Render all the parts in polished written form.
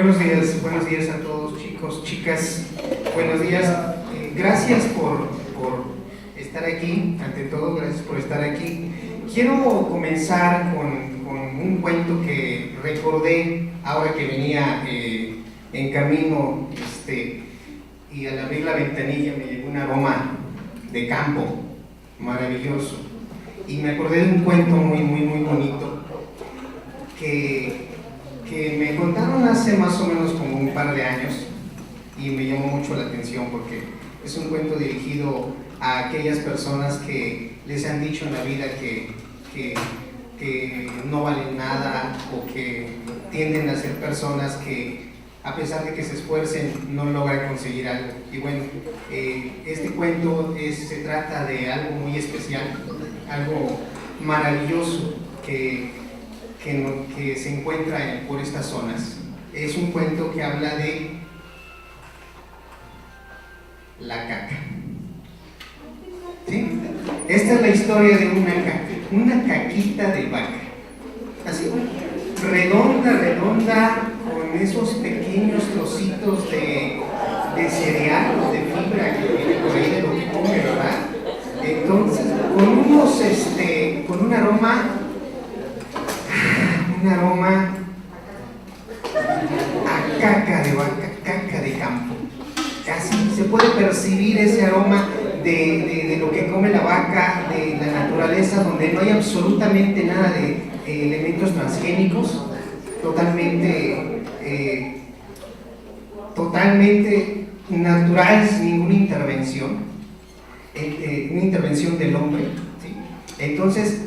Buenos días a todos, chicos, chicas, buenos días. Gracias por estar aquí, ante todo, gracias por estar aquí. Quiero comenzar con un cuento que recordé ahora que venía en camino, y al abrir la ventanilla me llegó un aroma de campo maravilloso. Y me acordé de un cuento muy bonito que me contaron hace más o menos como un par de años y me llamó mucho la atención porque es un cuento dirigido a aquellas personas que les han dicho en la vida que no valen nada o que tienden a ser personas que a pesar de que se esfuercen no logran conseguir algo. Y bueno, este cuento se trata de algo muy especial, algo maravilloso que se encuentra por estas zonas. Es un cuento que habla de la caca. ¿Sí? Esta es la historia de una caquita de vaca. Así, redonda, con esos pequeños trocitos de cereal o de fibra que viene por ahí de lo que come, ¿verdad? Entonces, con un aroma a caca de vaca, caca de campo. Casi se puede percibir ese aroma de lo que come la vaca, de la naturaleza, donde no hay absolutamente nada de elementos transgénicos, totalmente natural, sin ninguna intervención, una intervención del hombre, ¿sí? Entonces,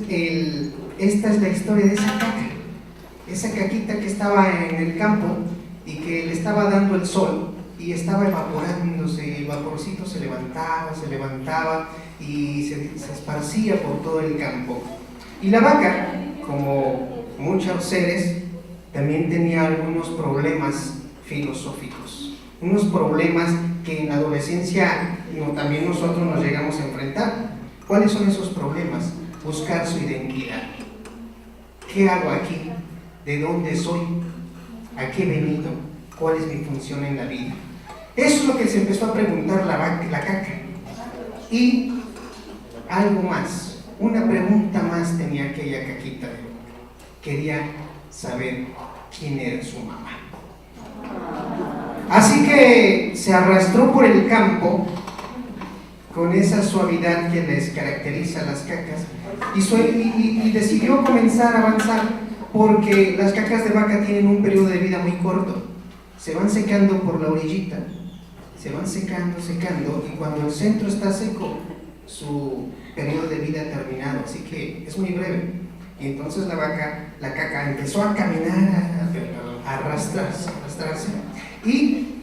esta es la historia de esa caca. Esa caquita que estaba en el campo y que le estaba dando el sol y estaba evaporándose, el vaporcito se levantaba y se esparcía por todo el campo. Y la vaca, como muchos seres, también tenía algunos problemas filosóficos, unos problemas que en la adolescencia también nosotros nos llegamos a enfrentar. ¿Cuáles son esos problemas? Buscar su identidad. ¿Qué hago aquí? ¿De dónde soy? ¿A qué he venido? ¿Cuál es mi función en la vida? Eso es lo que se empezó a preguntar la caca. Y algo más, una pregunta más tenía aquella caquita. Quería saber quién era su mamá. Así que se arrastró por el campo con esa suavidad que les caracteriza a las cacas y decidió comenzar a avanzar, porque las cacas de vaca tienen un periodo de vida muy corto. Se van secando por la orillita, se van secando, y cuando el centro está seco, su periodo de vida ha terminado, así que es muy breve. Y entonces la caca empezó a caminar, a arrastrarse, y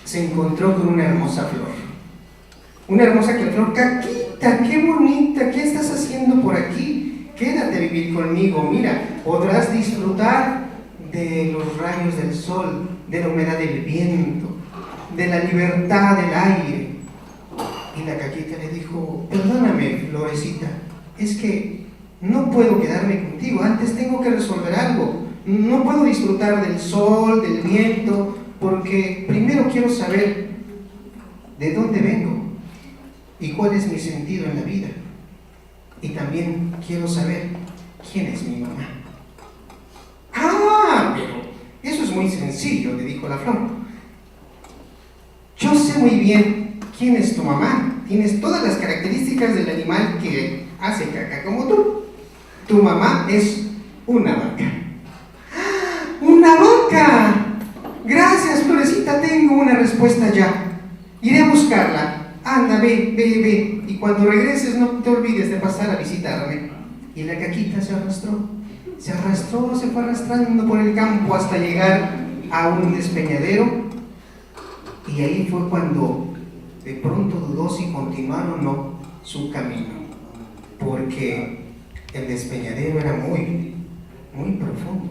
se encontró con una hermosa flor. Una hermosa flor. Caquita, qué bonita, ¿qué estás haciendo por aquí? Quédate a vivir conmigo, mira, podrás disfrutar de los rayos del sol, de la humedad del viento, de la libertad del aire. Y la caquita le dijo: perdóname, florecita, es que no puedo quedarme contigo, antes tengo que resolver algo. No puedo disfrutar del sol, del viento, porque primero quiero saber de dónde vengo y cuál es mi sentido en la vida. Y también quiero saber quién es mi mamá. ¡Ah! Pero eso es muy sencillo, le dijo la flor. Yo sé muy bien quién es tu mamá. Tienes todas las características del animal que hace caca como tú. Tu mamá es una vaca. ¡Ah! ¡Una vaca! Gracias, florecita, tengo una respuesta ya. Iré a buscarla. Anda, ve. Y cuando regreses no te olvides de pasar a visitarme. Y la caquita se fue arrastrando por el campo hasta llegar a un despeñadero. Y ahí fue cuando de pronto dudó si continuar o no su camino, porque el despeñadero era muy profundo.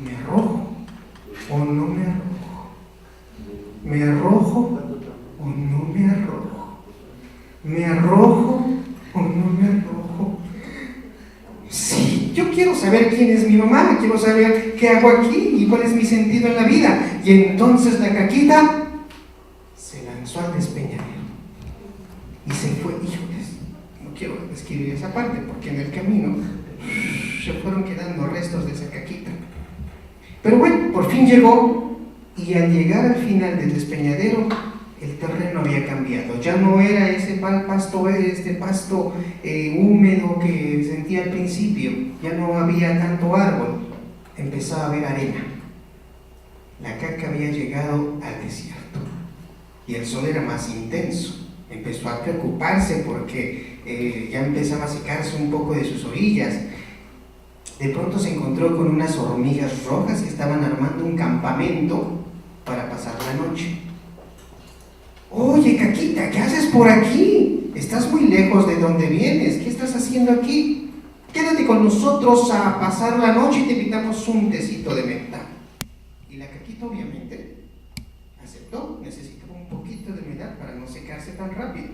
¿Me arrojo o no me arrojo? ¿Me arrojo o no me arrojo? ¿Me arrojo o no me arrojo? Sí, yo quiero saber quién es mi mamá, quiero saber qué hago aquí y cuál es mi sentido en la vida. Y entonces la caquita se lanzó al despeñadero y se fue. Híjoles, no quiero describir esa parte porque en el camino se fueron quedando restos de esa caquita. Pero bueno, por fin llegó, y al llegar al final del despeñadero, el terreno había cambiado. Ya no era ese pasto húmedo que sentía al principio, ya no había tanto árbol, empezaba a haber arena. La caca había llegado al desierto y el sol era más intenso. Empezó a preocuparse porque ya empezaba a secarse un poco de sus orillas. De pronto se encontró con unas hormigas rojas que estaban armando un campamento para pasar la noche. Oye, Caquita, ¿qué haces por aquí? Estás muy lejos de donde vienes. ¿Qué estás haciendo aquí? Quédate con nosotros a pasar la noche y te invitamos un tecito de menta. Y la Caquita obviamente aceptó. Necesitaba un poquito de humedad para no secarse tan rápido.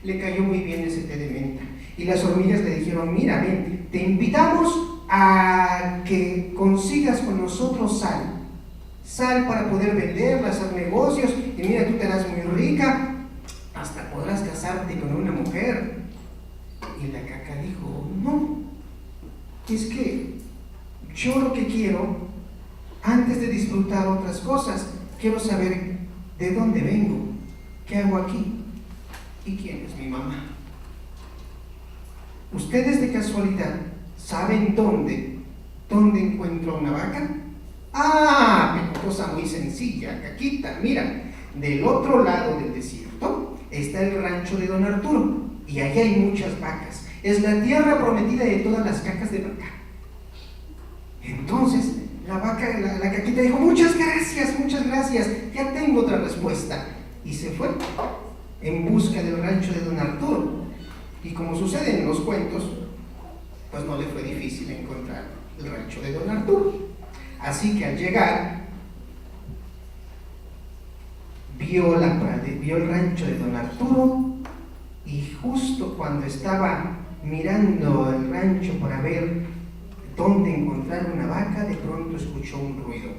Le cayó muy bien ese té de menta. Y las hormigas le dijeron, mira, ven, te invitamos a que consigas con nosotros sal para poder venderla, hacer negocios, y mira, tú te harás muy rica, hasta podrás casarte con una mujer. Y la caca dijo, no, es que yo lo que quiero, antes de disfrutar otras cosas, quiero saber de dónde vengo, qué hago aquí y quién es mi mamá. ¿Ustedes de casualidad saben dónde encuentro una vaca? Ah, cosa muy sencilla, Caquita. Mira, del otro lado del desierto está el rancho de don Arturo y allí hay muchas vacas. Es la tierra prometida de todas las cacas de vaca. Entonces la Caquita dijo, muchas gracias, ya tengo otra respuesta. Y se fue en busca del rancho de don Arturo. Y como sucede en los cuentos, pues no le fue difícil encontrar el rancho de don Arturo. Así que al llegar, vio el rancho de don Arturo, y justo cuando estaba mirando el rancho para ver dónde encontrar una vaca, de pronto escuchó un ruido.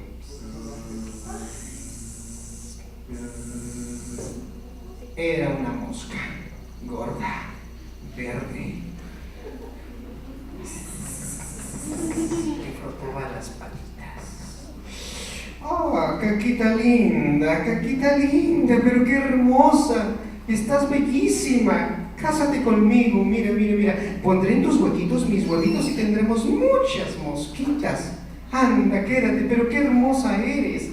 Era una mosca gorda, verde, que frotaba las patitas. ¡Oh, Caquita linda, pero qué hermosa! Estás bellísima. Cásate conmigo, mira. Pondré en tus huequitos mis huevitos y tendremos muchas mosquitas. Anda, quédate, pero qué hermosa eres.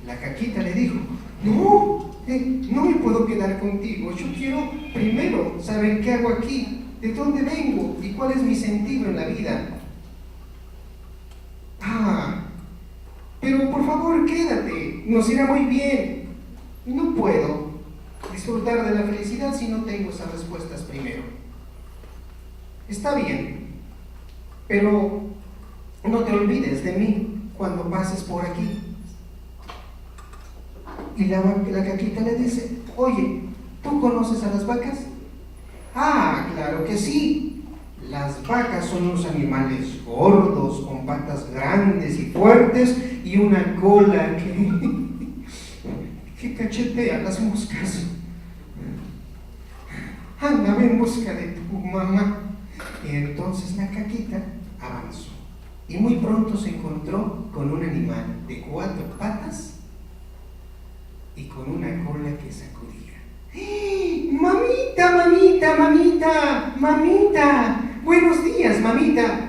La Caquita le dijo, no me puedo quedar contigo. Yo quiero primero saber qué hago aquí, de dónde vengo y cuál es mi sentido en la vida. Pero por favor quédate, nos irá muy bien. No puedo disfrutar de la felicidad si no tengo esas respuestas primero. Está bien, pero no te olvides de mí cuando pases por aquí. Y la Caquita le dice, oye, ¿tú conoces a las vacas? Ah, claro que sí. Las vacas son unos animales gordos, con patas grandes y fuertes y una cola que cachetea las moscas. Anda, ve en busca de tu mamá. Y entonces la Caquita avanzó y muy pronto se encontró con un animal de 4 patas y con una cola que sacudía. ¡Mamita! Buenos días, mamita.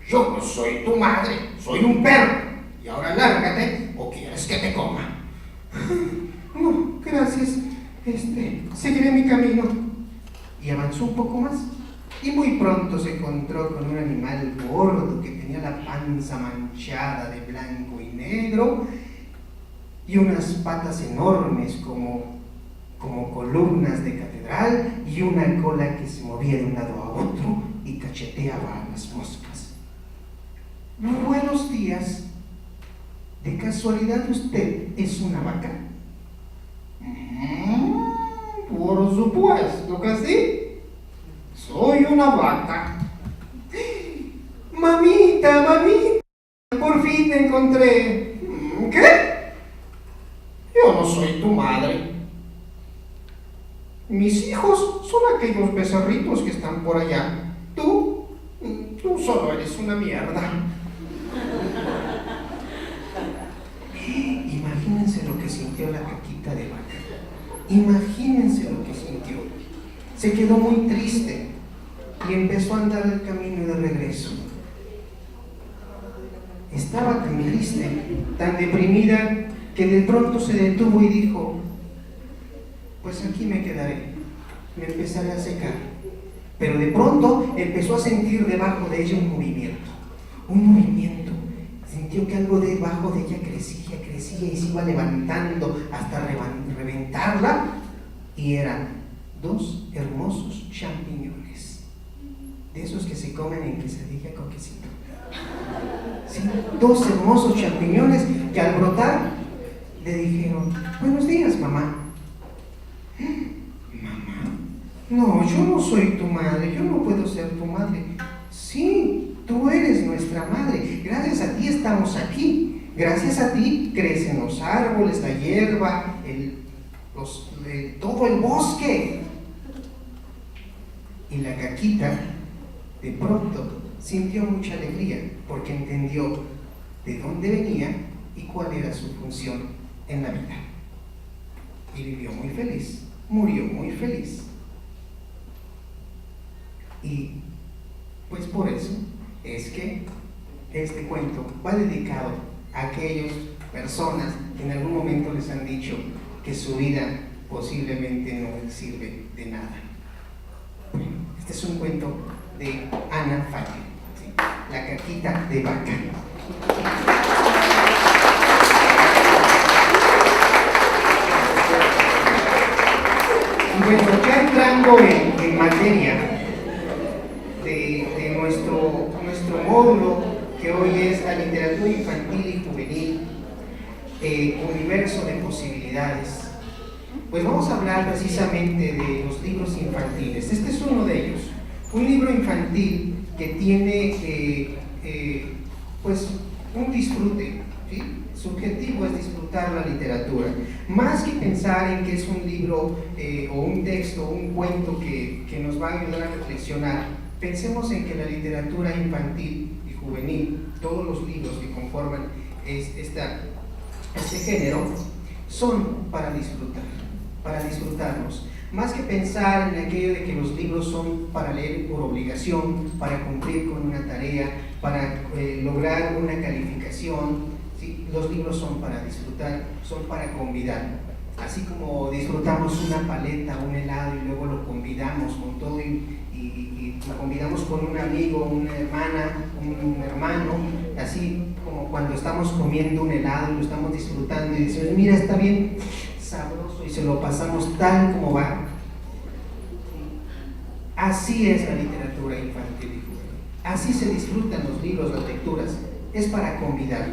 Yo no soy tu madre, soy un perro. Y ahora lárgate o quieres que te coma. No, gracias. Seguiré mi camino. Y avanzó un poco más. Y muy pronto se encontró con un animal gordo que tenía la panza manchada de blanco y negro y unas patas enormes como columnas de catedral y una cola que se movía de un lado a otro y cacheteaba a las moscas. Buenos días. ¿De casualidad usted es una vaca? Por supuesto que sí. Soy una vaca. mamita, mamita, por fin te encontré. ¿Qué? Yo no soy tu madre. Mis hijos son aquellos becerritos que están por allá. Tú solo eres una mierda. Imagínense lo que sintió la caquita de vaca. Imagínense lo que sintió. Se quedó muy triste y empezó a andar el camino de regreso. Estaba tan triste, tan deprimida, que de pronto se detuvo y dijo: pues aquí me quedaré, me empezaré a secar. Pero de pronto empezó a sentir debajo de ella un movimiento. Sintió que algo debajo de ella crecía y se iba levantando hasta reventarla, y eran 2 hermosos champiñones, de esos que se comen en quesadilla con quesito. Sí, 2 hermosos champiñones que al brotar le dijeron: buenos días, mamá. ¿Mamá? No, yo no soy tu madre, yo no puedo ser tu madre. Sí, tú eres nuestra madre, gracias a ti estamos aquí. Gracias a ti crecen los árboles, la hierba, todo el bosque. Y la caquita de pronto sintió mucha alegría porque entendió de dónde venía y cuál era su función en la vida. Y vivió muy feliz, murió muy feliz. Y pues por eso es que este cuento va dedicado a aquellas personas que en algún momento les han dicho que su vida posiblemente no sirve de nada. Bueno, este es un cuento de Ana Falle, ¿sí? La caquita de vaca. Y bueno, ya entrando en materia de nuestro módulo, que hoy es la literatura infantil y juvenil, universo de posibilidades, pues vamos a hablar precisamente de los libros infantiles. Este es uno de ellos, un libro infantil que tiene pues un disfrute, ¿sí? Su objetivo es disfrutar la literatura, más que pensar en que es un libro o un texto, un cuento que nos va a ayudar a reflexionar. Pensemos en que la literatura infantil y juvenil, todos los libros que conforman este género, son para disfrutarlos. Más que pensar en aquello de que los libros son para leer por obligación, para cumplir con una tarea, para lograr una calificación, ¿sí? Los libros son para disfrutar, son para convidar. Así como disfrutamos una paleta, un helado y luego lo convidamos con todo y lo convidamos con un amigo, una hermana, un hermano, así como cuando estamos comiendo un helado y lo estamos disfrutando y decimos: mira, está bien sabroso, y se lo pasamos tal como va. Así es la literatura infantil y juvenil. Así se disfrutan los libros, las lecturas. Es para convidar.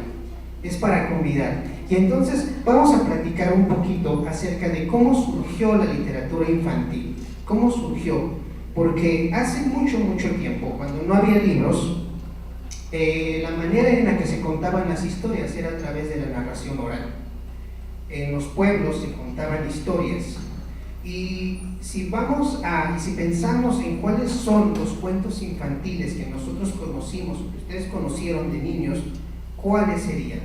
Y entonces vamos a platicar un poquito acerca de cómo surgió la literatura infantil. ¿Cómo surgió? Porque hace mucho tiempo, cuando no había libros, la manera en la que se contaban las historias era a través de la narración oral. En los pueblos se contaban historias. Y si pensamos en cuáles son los cuentos infantiles que nosotros conocimos, que ustedes conocieron de niños, ¿cuáles serían?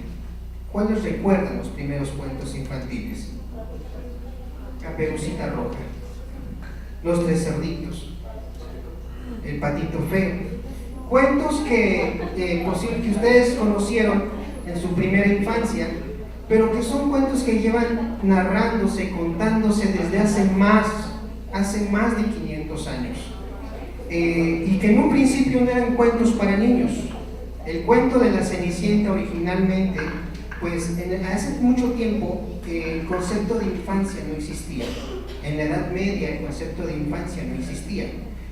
¿Cuáles recuerdan los primeros cuentos infantiles? Caperucita Roja, Los Tres Cerditos, El Patito Feo. Cuentos que ustedes conocieron en su primera infancia, pero que son cuentos que llevan narrándose, contándose desde hace más de 500 años. Y que en un principio no eran cuentos para niños. El cuento de la Cenicienta originalmente, pues hace mucho tiempo el concepto de infancia no existía. En la Edad Media el concepto de infancia no existía.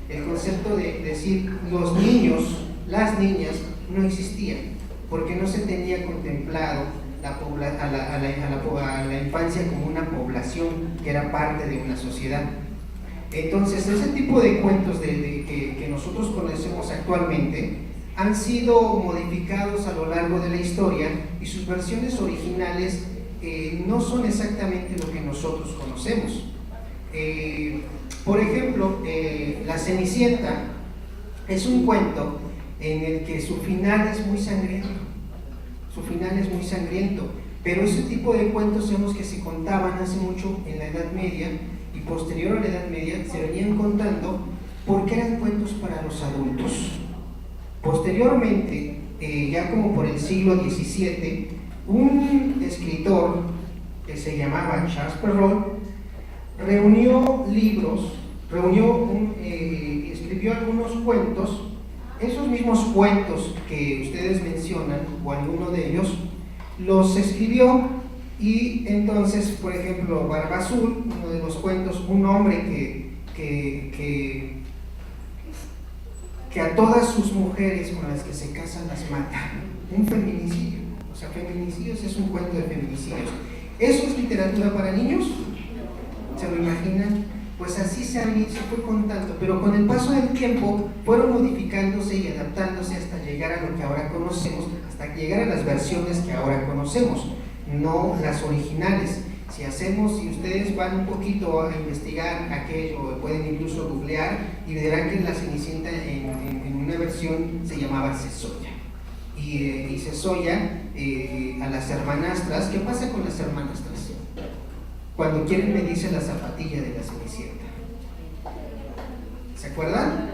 El concepto de decir los niños, las niñas, no existía, porque no se tenía contemplado a la infancia como una población que era parte de una sociedad. Entonces ese tipo de cuentos que nosotros conocemos actualmente han sido modificados a lo largo de la historia y sus versiones originales no son exactamente lo que nosotros conocemos. Por ejemplo, La Cenicienta es un cuento en el que su final es muy sangriento. Su final es muy sangriento, pero ese tipo de cuentos vemos que se contaban hace mucho en la Edad Media y posterior a la Edad Media se venían contando porque eran cuentos para los adultos. Posteriormente, ya como por el siglo XVII, un escritor que se llamaba Charles Perrault reunió libros, escribió algunos cuentos. Esos mismos cuentos que ustedes mencionan, o alguno de ellos, los escribió, y entonces, por ejemplo, Barba Azul, uno de los cuentos, un hombre que a todas sus mujeres con las que se casan las mata. Un feminicidio. O sea, feminicidios es un cuento de feminicidios. ¿Eso es literatura para niños? ¿Se lo imaginan? Pues así se fue contando, pero con el paso del tiempo fueron modificándose y adaptándose hasta llegar a lo que ahora conocemos, hasta llegar a las versiones que ahora conocemos, no las originales. Si ustedes van un poquito a investigar aquello, pueden incluso googlear y verán que la Cenicienta en una versión se llamaba Cesoya. Y Cesoya, a las hermanastras, ¿qué pasa con las hermanastras? Cuando quieren medirse la zapatilla de la Cenicienta. ¿Se acuerdan?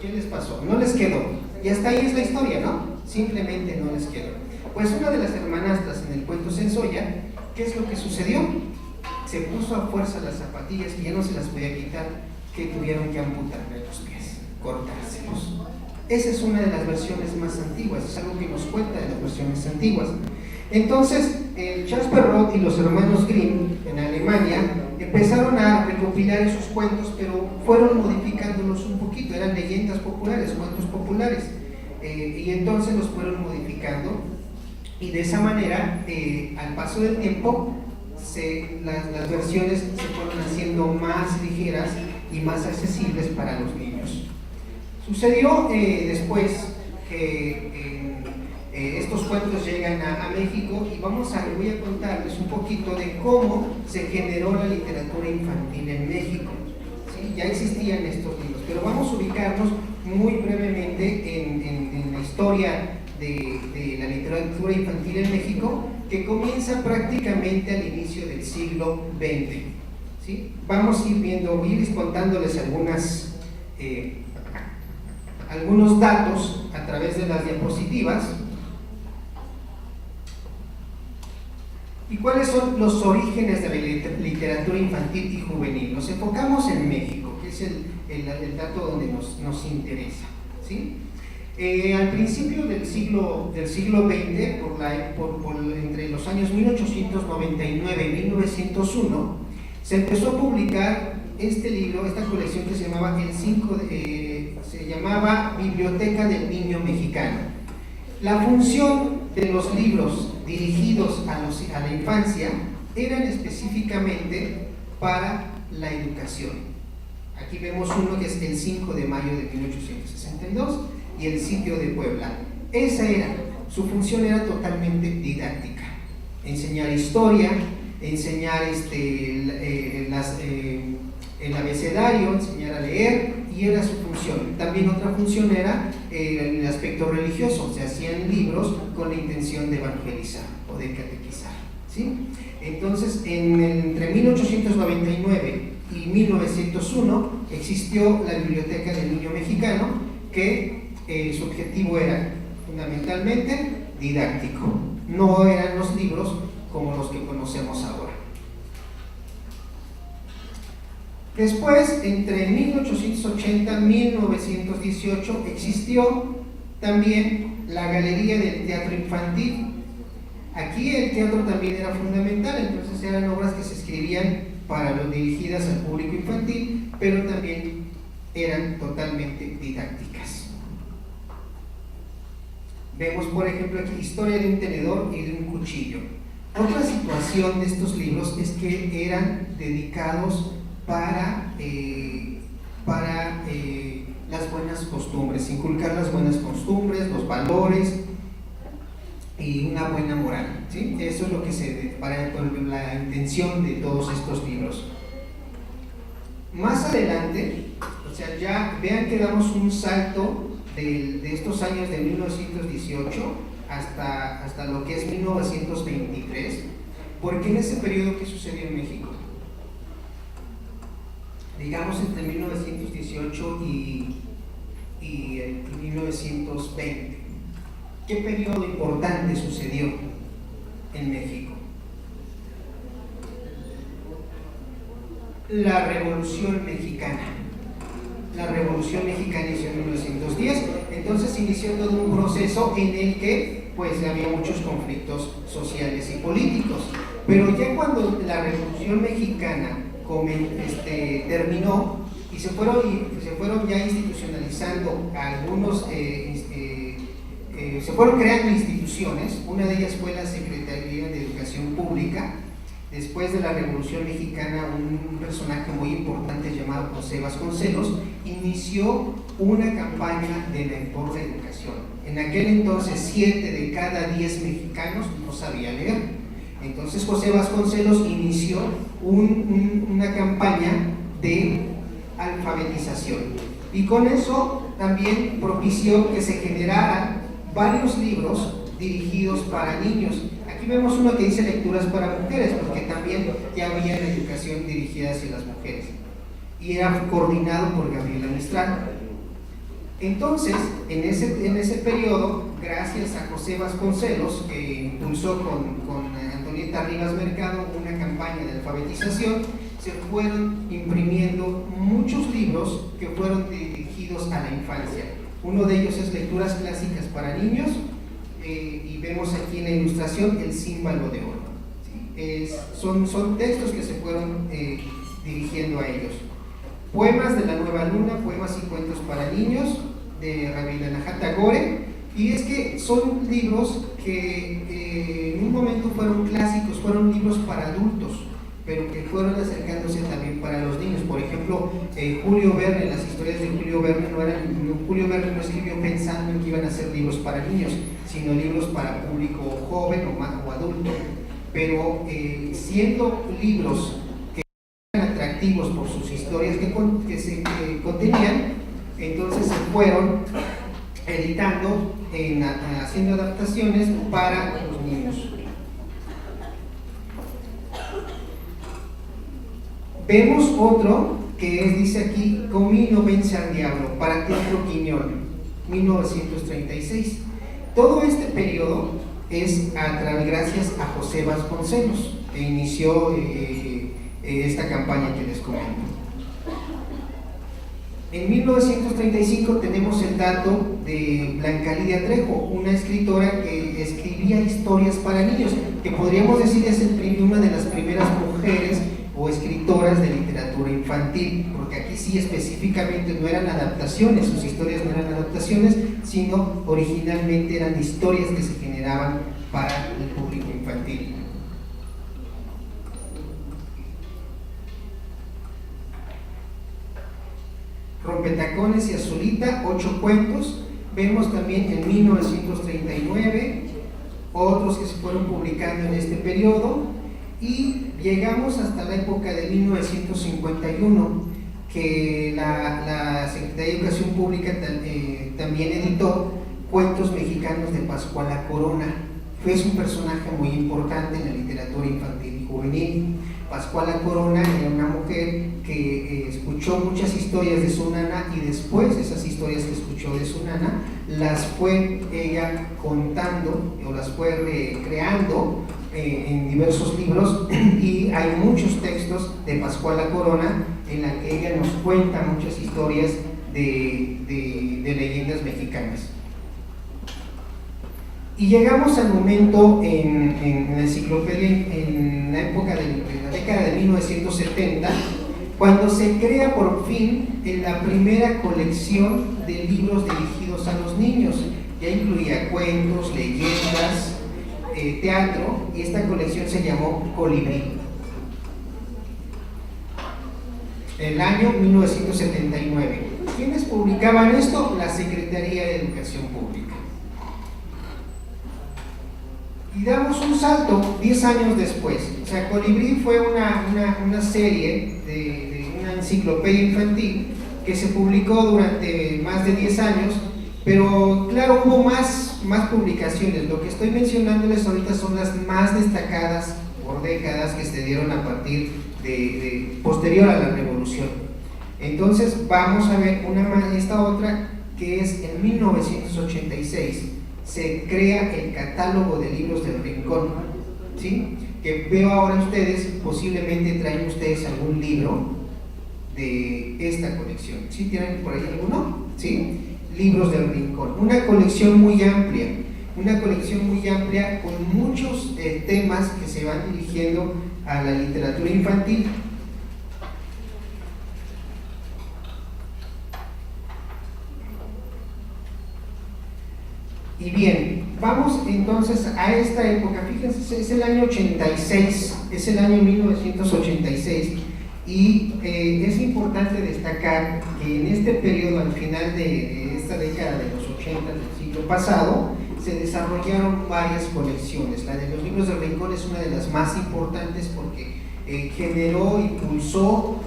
¿Qué les pasó? No les quedó. Y hasta ahí es la historia, ¿no? Simplemente no les quedó. Pues una de las hermanastras en el cuento Cesoya, ¿qué es lo que sucedió? Se puso a fuerza las zapatillas y ya no se las podía quitar, que tuvieron que amputarle los pies, cortárselos. Esa es una de las versiones más antiguas, es algo que nos cuenta de las versiones antiguas. Entonces, Charles Perrault y los hermanos Grimm en Alemania empezaron a recopilar esos cuentos, pero fueron modificándolos un poquito, eran leyendas populares, cuentos populares, y entonces los fueron modificando, y de esa manera, al paso del tiempo, las versiones se fueron haciendo más ligeras y más accesibles para los niños. Sucedió después que estos cuentos llegan a México, y voy a contarles un poquito de cómo se generó la literatura infantil en México. ¿Sí? Ya existían estos libros, pero vamos a ubicarnos muy brevemente en la historia de la literatura infantil en México, que comienza prácticamente al inicio del siglo XX. ¿Sí? Vamos a ir contándoles algunos datos a través de las diapositivas. ¿Y cuáles son los orígenes de la literatura infantil y juvenil? Nos enfocamos en México, que es el dato donde nos interesa. ¿Sí? Al principio del siglo XX, entre los años 1899 y 1901, se empezó a publicar este libro, esta colección que se llamaba Biblioteca del Niño Mexicano. La función de los libros dirigidos a la infancia eran específicamente para la educación. Aquí vemos uno que es el 5 de mayo de 1862 y el sitio de Puebla. Su función era totalmente didáctica: enseñar historia, enseñar el abecedario, enseñar a leer, y era su función. También otra función era el aspecto religioso, se hacían libros con la intención de evangelizar o de catequizar. ¿Sí? Entonces, entre 1899 y 1901 existió la Biblioteca del Niño Mexicano, que su objetivo era fundamentalmente didáctico, no eran los libros como los que conocemos ahora. Después, entre 1880 y 1918, existió también la Galería del Teatro Infantil. Aquí el teatro también era fundamental, entonces eran obras que se escribían dirigidas al público infantil, pero también eran totalmente didácticas. Vemos, por ejemplo, aquí Historia de un tenedor y de un cuchillo. Otra situación de estos libros es que eran dedicados para las buenas costumbres, inculcar las buenas costumbres, los valores y una buena moral, ¿sí? Eso es lo que para la intención de todos estos libros. Más adelante, o sea, ya vean que damos un salto de estos años de 1918 hasta lo que es 1923, porque en ese periodo, ¿qué sucedió en México? Digamos entre 1918 y 1920. ¿Qué periodo importante sucedió en México? La Revolución Mexicana. La Revolución Mexicana inició en 1910, entonces inició todo un proceso en el que pues había muchos conflictos sociales y políticos. Pero ya cuando la Revolución Mexicana terminó y se fueron ya institucionalizando algunos, se fueron creando instituciones. Una de ellas fue la Secretaría de Educación Pública. Después de la Revolución Mexicana, un personaje muy importante llamado José Vasconcelos inició una campaña por la educación. En aquel entonces 7 de cada 10 mexicanos no sabía leer. Entonces José Vasconcelos inició una campaña de alfabetización y con eso también propició que se generaran varios libros dirigidos para niños. Aquí vemos uno que dice lecturas para mujeres, porque también ya había la educación dirigida hacia las mujeres y era coordinado por Gabriela Mistral. Entonces, en ese periodo, gracias a José Vasconcelos, que impulsó con Antonieta Rivas Mercado una campaña de alfabetización, se fueron imprimiendo muchos libros que fueron dirigidos a la infancia. Uno de ellos es Lecturas Clásicas para Niños, y vemos aquí en la ilustración el Címbalo de Oro. ¿Sí? Son textos que se fueron dirigiendo a ellos. Poemas de la Nueva Luna, poemas y cuentos para niños, de Rabindranath Tagore, y es que son libros que en un momento fueron clásicos, fueron libros para adultos, pero que fueron acercándose también para los niños. Por ejemplo, Julio Verne, las historias de Julio Verne Julio Verne no escribió pensando en que iban a ser libros para niños, sino libros para público joven o adulto, pero siendo libros que eran atractivos por sus historias que se contenían, entonces se fueron editando, haciendo adaptaciones para los niños. Vemos otro que dice aquí, Comino vence al diablo, para Teatro Quiñón, 1936. Todo este periodo es gracias a José Vasconcelos, que inició esta campaña que les comento. En 1935 tenemos el dato de Blanca Lidia Trejo, una escritora que escribía historias para niños, que podríamos decir es una de las primeras mujeres o escritoras de literatura infantil, porque aquí sí específicamente no eran adaptaciones, sus historias no eran adaptaciones, sino originalmente eran historias que se generaban para el público infantil. Rompetacones y Azulita, 8 cuentos. Vemos también en 1939 otros que se fueron publicando en este periodo, y llegamos hasta la época de 1951, que la Secretaría de Educación Pública también editó Cuentos Mexicanos de Pascuala Corona. Fue un personaje muy importante en la literatura infantil y juvenil. Pascuala Corona era una mujer que escuchó muchas historias de su nana, y después esas historias que escuchó de su nana las fue ella contando o las fue recreando en diversos libros, y hay muchos textos de Pascuala Corona en la que ella nos cuenta muchas historias de leyendas mexicanas. Y llegamos al momento en la enciclopedia, en la época de la década de 1970, cuando se crea por fin la primera colección de libros dirigidos a los niños. Ya incluía cuentos, leyendas, teatro, y esta colección se llamó Colibrí. El año 1979. ¿Quiénes publicaban esto? La Secretaría de Educación Pública. Y damos un salto 10 años después. O sea, Colibrí fue una serie de una enciclopedia infantil que se publicó durante más de 10 años, pero claro, hubo más publicaciones. Lo que estoy mencionándoles ahorita son las más destacadas por décadas que se dieron a partir de posterior a la Revolución. Entonces vamos a ver esta otra, que es en 1986 se crea el catálogo de libros del Rincón, ¿sí? Que veo ahora ustedes, posiblemente traen ustedes algún libro de esta colección. ¿Sí tienen por ahí alguno? ¿Sí? Libros del Rincón, una colección muy amplia con muchos temas que se van dirigiendo a la literatura infantil. Y bien, vamos entonces a esta época. Fíjense, es el año 86, es el año 1986, y es importante destacar que en este periodo, al final de esta década de los 80 del siglo pasado, se desarrollaron varias colecciones. La de los libros del Rincón es una de las más importantes porque generó, impulsó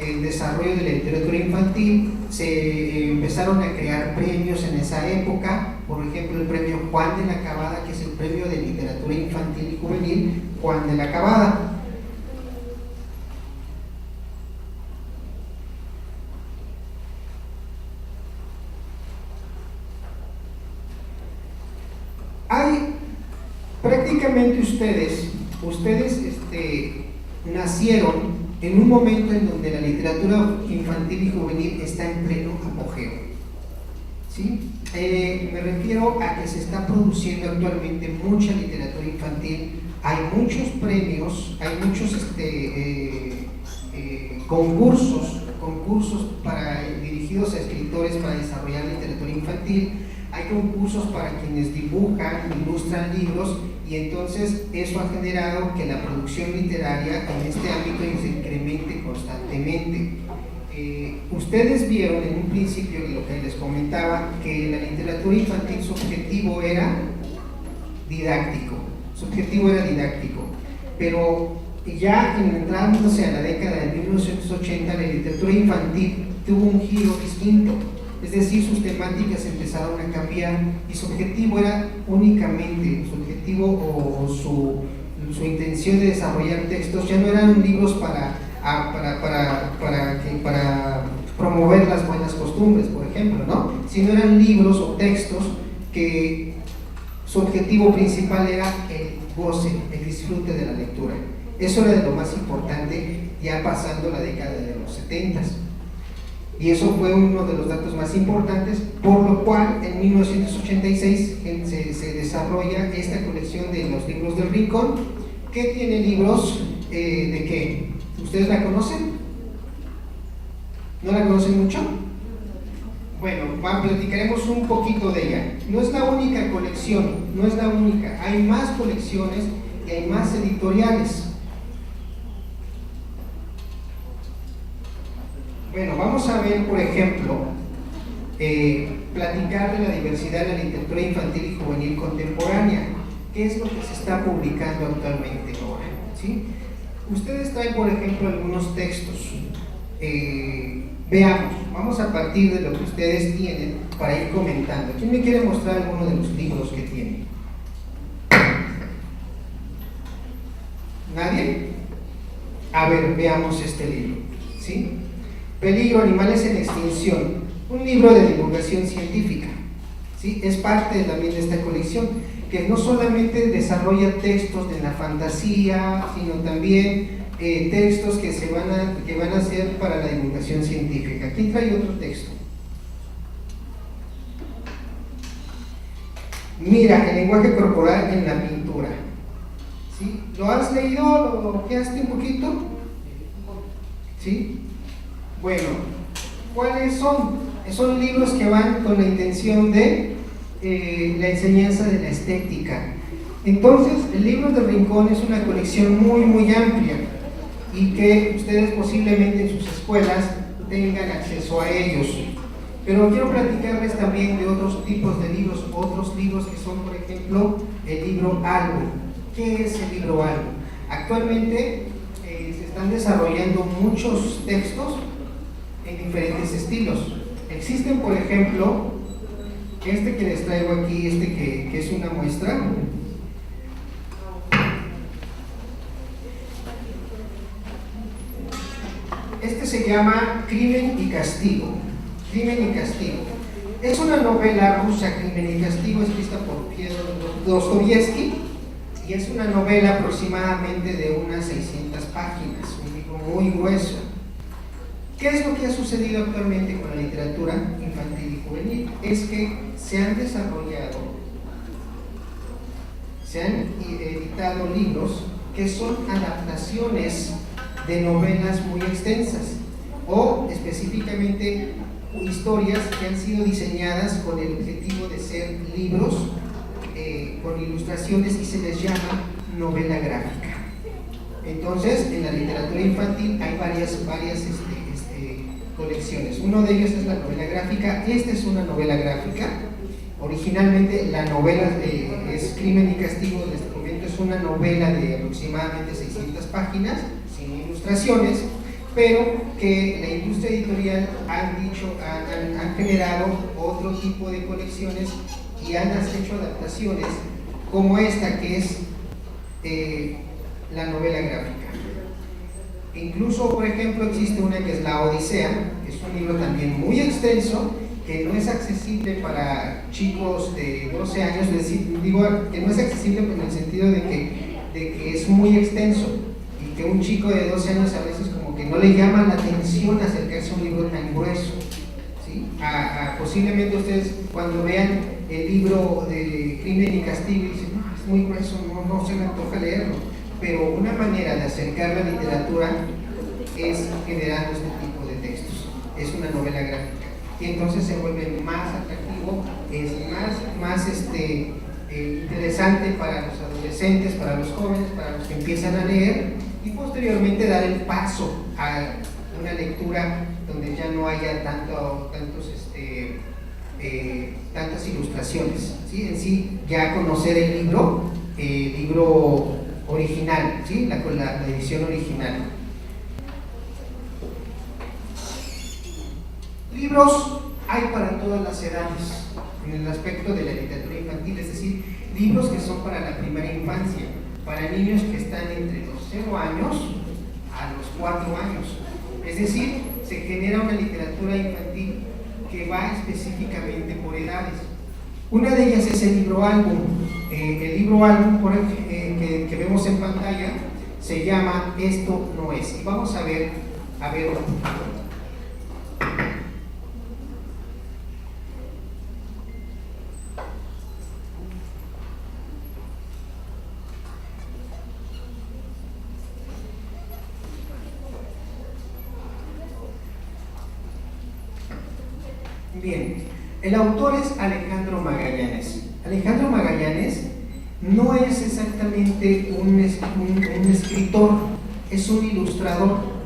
el desarrollo de la literatura infantil. Se empezaron a crear premios en esa época, por ejemplo el premio Juan de la Cabada, que es el premio de literatura infantil y juvenil Juan de la Cabada. Hay prácticamente ustedes nacieron en un momento en donde la literatura infantil y juvenil está en pleno apogeo, ¿sí? Me refiero a que se está produciendo actualmente mucha literatura infantil, hay muchos premios, hay muchos concursos dirigidos a escritores para desarrollar literatura infantil, hay concursos para quienes dibujan, ilustran libros, y entonces eso ha generado que la producción literaria en este ámbito se incremente constantemente. Ustedes vieron en un principio lo que les comentaba, que la literatura infantil su objetivo era didáctico, pero ya entrándose a la década de 1980, la literatura infantil tuvo un giro distinto. Es decir, sus temáticas empezaron a cambiar y su objetivo era únicamente, su intención de desarrollar textos ya no eran libros para promover las buenas costumbres, por ejemplo, ¿no? Sino eran libros o textos que su objetivo principal era el goce, el disfrute de la lectura. Eso era de lo más importante, ya pasando la década de los 70s. Y eso fue uno de los datos más importantes, por lo cual en 1986 se desarrolla esta colección de los libros del Rincón, que tiene libros de qué. ¿Ustedes la conocen? ¿No la conocen mucho? Bueno, platicaremos un poquito de ella. No es la única colección, no es la única, hay más colecciones y hay más editoriales. Bueno, vamos a ver, por ejemplo, platicar de la diversidad de la literatura infantil y juvenil contemporánea. ¿Qué es lo que se está publicando actualmente ahora? ¿Sí? Ustedes traen, por ejemplo, algunos textos. Veamos, vamos a partir de lo que ustedes tienen para ir comentando. ¿Quién me quiere mostrar alguno de los libros que tienen? ¿Nadie? A ver, veamos este libro, ¿sí? Peligro, animales en extinción, un libro de divulgación científica, ¿sí? Es parte también de esta colección, que no solamente desarrolla textos de la fantasía, sino también textos que van a ser para la divulgación científica. Aquí trae otro texto. Mira, el lenguaje corporal en la pintura, ¿sí? ¿Lo has leído? ¿Lo ojeaste un poquito? ¿Sí? Bueno, ¿cuáles son? Son libros que van con la intención de la enseñanza de la estética. Entonces, el libro del Rincón es una colección muy amplia y que ustedes posiblemente en sus escuelas tengan acceso a ellos. Pero quiero platicarles también de otros tipos de libros, otros libros que son, por ejemplo, el libro álbum. ¿Qué es el libro álbum? Actualmente se están desarrollando muchos textos en diferentes estilos. Existen, por ejemplo, este que les traigo aquí, que es una muestra. Este se llama Crimen y Castigo. Crimen y Castigo. Es una novela rusa, Crimen y Castigo, escrita por Fyodor Dostoyevsky, y es una novela aproximadamente de unas 600 páginas, un libro muy grueso. ¿Qué es lo que ha sucedido actualmente con la literatura infantil y juvenil? Es que se han editado libros que son adaptaciones de novelas muy extensas, o específicamente historias que han sido diseñadas con el objetivo de ser libros con ilustraciones, y se les llama novela gráfica. Entonces, en la literatura infantil hay varias colecciones. Uno de ellos es la novela gráfica. Esta es una novela gráfica. Originalmente la novela es Crimen y Castigo, les comento, es una novela de aproximadamente 600 páginas, sin ilustraciones, pero que la industria editorial han generado otro tipo de colecciones y han hecho adaptaciones como esta, que es la novela gráfica. Incluso, por ejemplo, existe una que es La Odisea, que es un libro también muy extenso, que no es accesible para chicos de 12 años, es decir, digo que no es accesible en el sentido de que es muy extenso, y que un chico de 12 años a veces como que no le llama la atención acercarse a un libro tan grueso, ¿sí? Posiblemente ustedes cuando vean el libro de Crimen y Castigo dicen, no, es muy grueso, no se me antoja leerlo, pero una manera de acercar la literatura es generando este tipo de textos. Es una novela gráfica, y entonces se vuelve más atractivo, es más interesante para los adolescentes, para los jóvenes, para los que empiezan a leer, y posteriormente dar el paso a una lectura donde ya no haya tantas ilustraciones, ¿sí? En sí, ya conocer el libro original, ¿sí? La edición original. Libros hay para todas las edades en el aspecto de la literatura infantil, es decir, libros que son para la primera infancia, para niños que están entre los 0 años a los 4 años. Es decir, se genera una literatura infantil que va específicamente por edades. Una de ellas es el libro álbum. El libro álbum que vemos en pantalla se llama Esto no es. Y vamos a ver bien, el autor es Alejandro Magallanes. Alejandro Magallanes no es exactamente un escritor, es un ilustrador.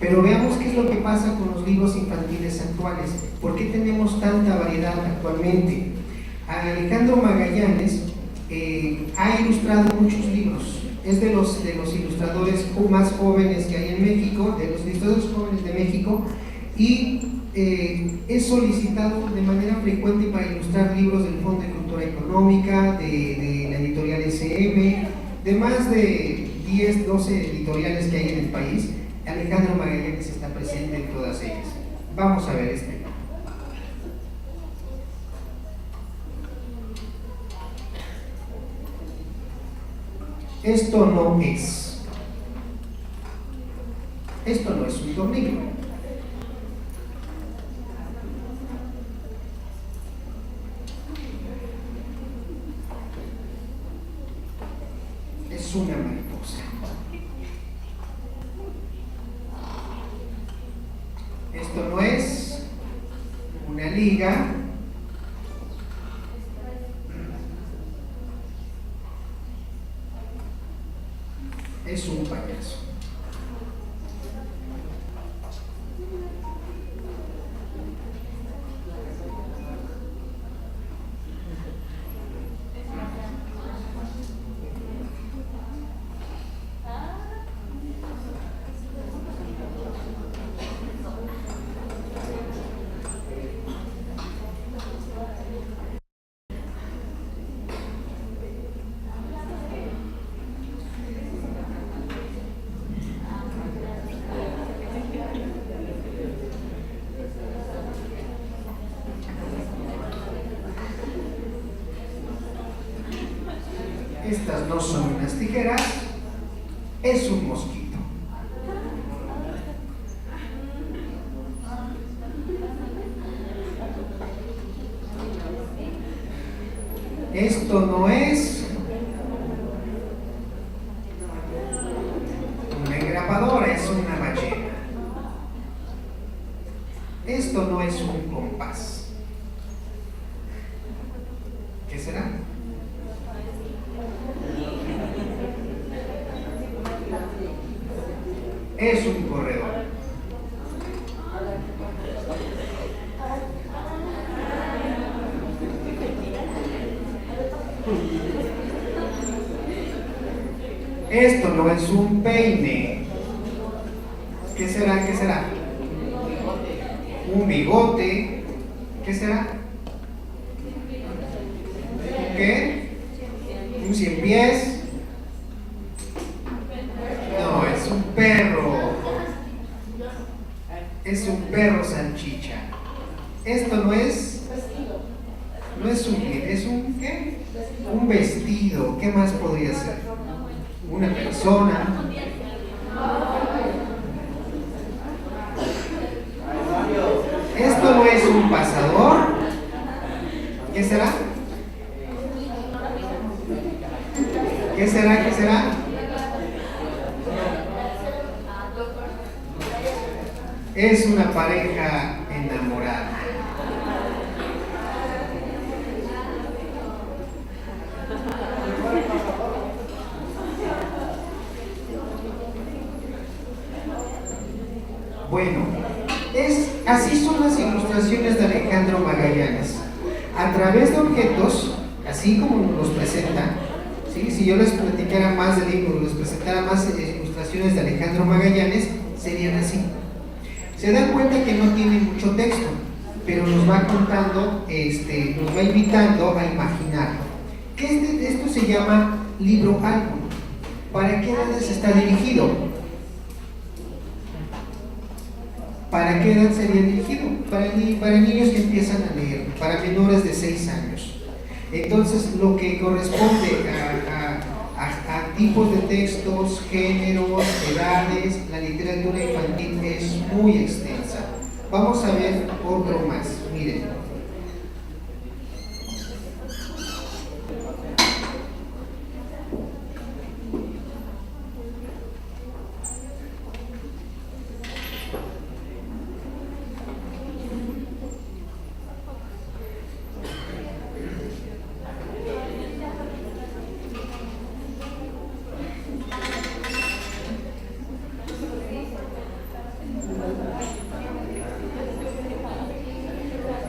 Pero veamos qué es lo que pasa con los libros infantiles actuales. ¿Por qué tenemos tanta variedad actualmente? Alejandro Magallanes ha ilustrado muchos libros. Es de los ilustradores más jóvenes que hay en México, de los ilustradores jóvenes de México, y es solicitado de manera frecuente para ilustrar libros del Fondo de Cultura Económica, de la editorial SM, de más de 10, 12 editoriales que hay en el país. Alejandro Magallanes está presente en todas ellas. Vamos a ver este. Esto no es un tornillo. Es una mariposa. Esto no es una liga. Es un payaso. Estas no son unas tijeras, es un mosquito. Esto no es una engrapadora, es una ballena. Esto no es un compás. ¿Qué será? Es un corredor. Esto no es un peine. ¿Qué será? ¿Qué será? Un bigote. ¿Qué será? ¿Qué? ¿Un 100 pies? No, es un perro. Es un perro salchicha. Esto no es un ¿qué? Un vestido. ¿Qué más podría ser? Una persona. Esto no es un pasador. ¿Qué será? ¿Qué será? ¿Qué será? Es una pareja enamorada. Bueno, así son las ilustraciones de Alejandro Magallanes. A través de objetos, así como nos los presenta, ¿sí? Si yo les platicara más del libro, les presentara más ilustraciones de Alejandro Magallanes, serían así. Se dan cuenta que no tiene mucho texto, pero nos va contando, nos va invitando a imaginar. Esto se llama libro álbum. ¿Para qué edades está dirigido? ¿Para qué edad sería dirigido? Para niños que empiezan a leer, para menores de 6 años. Entonces, lo que corresponde a tipos de textos, géneros, edades, la literatura infantil es muy extensa. Vamos a ver otro más. Miren.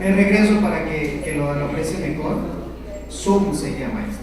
Me regreso para que lo aprecie mejor. Zoom se llama esto.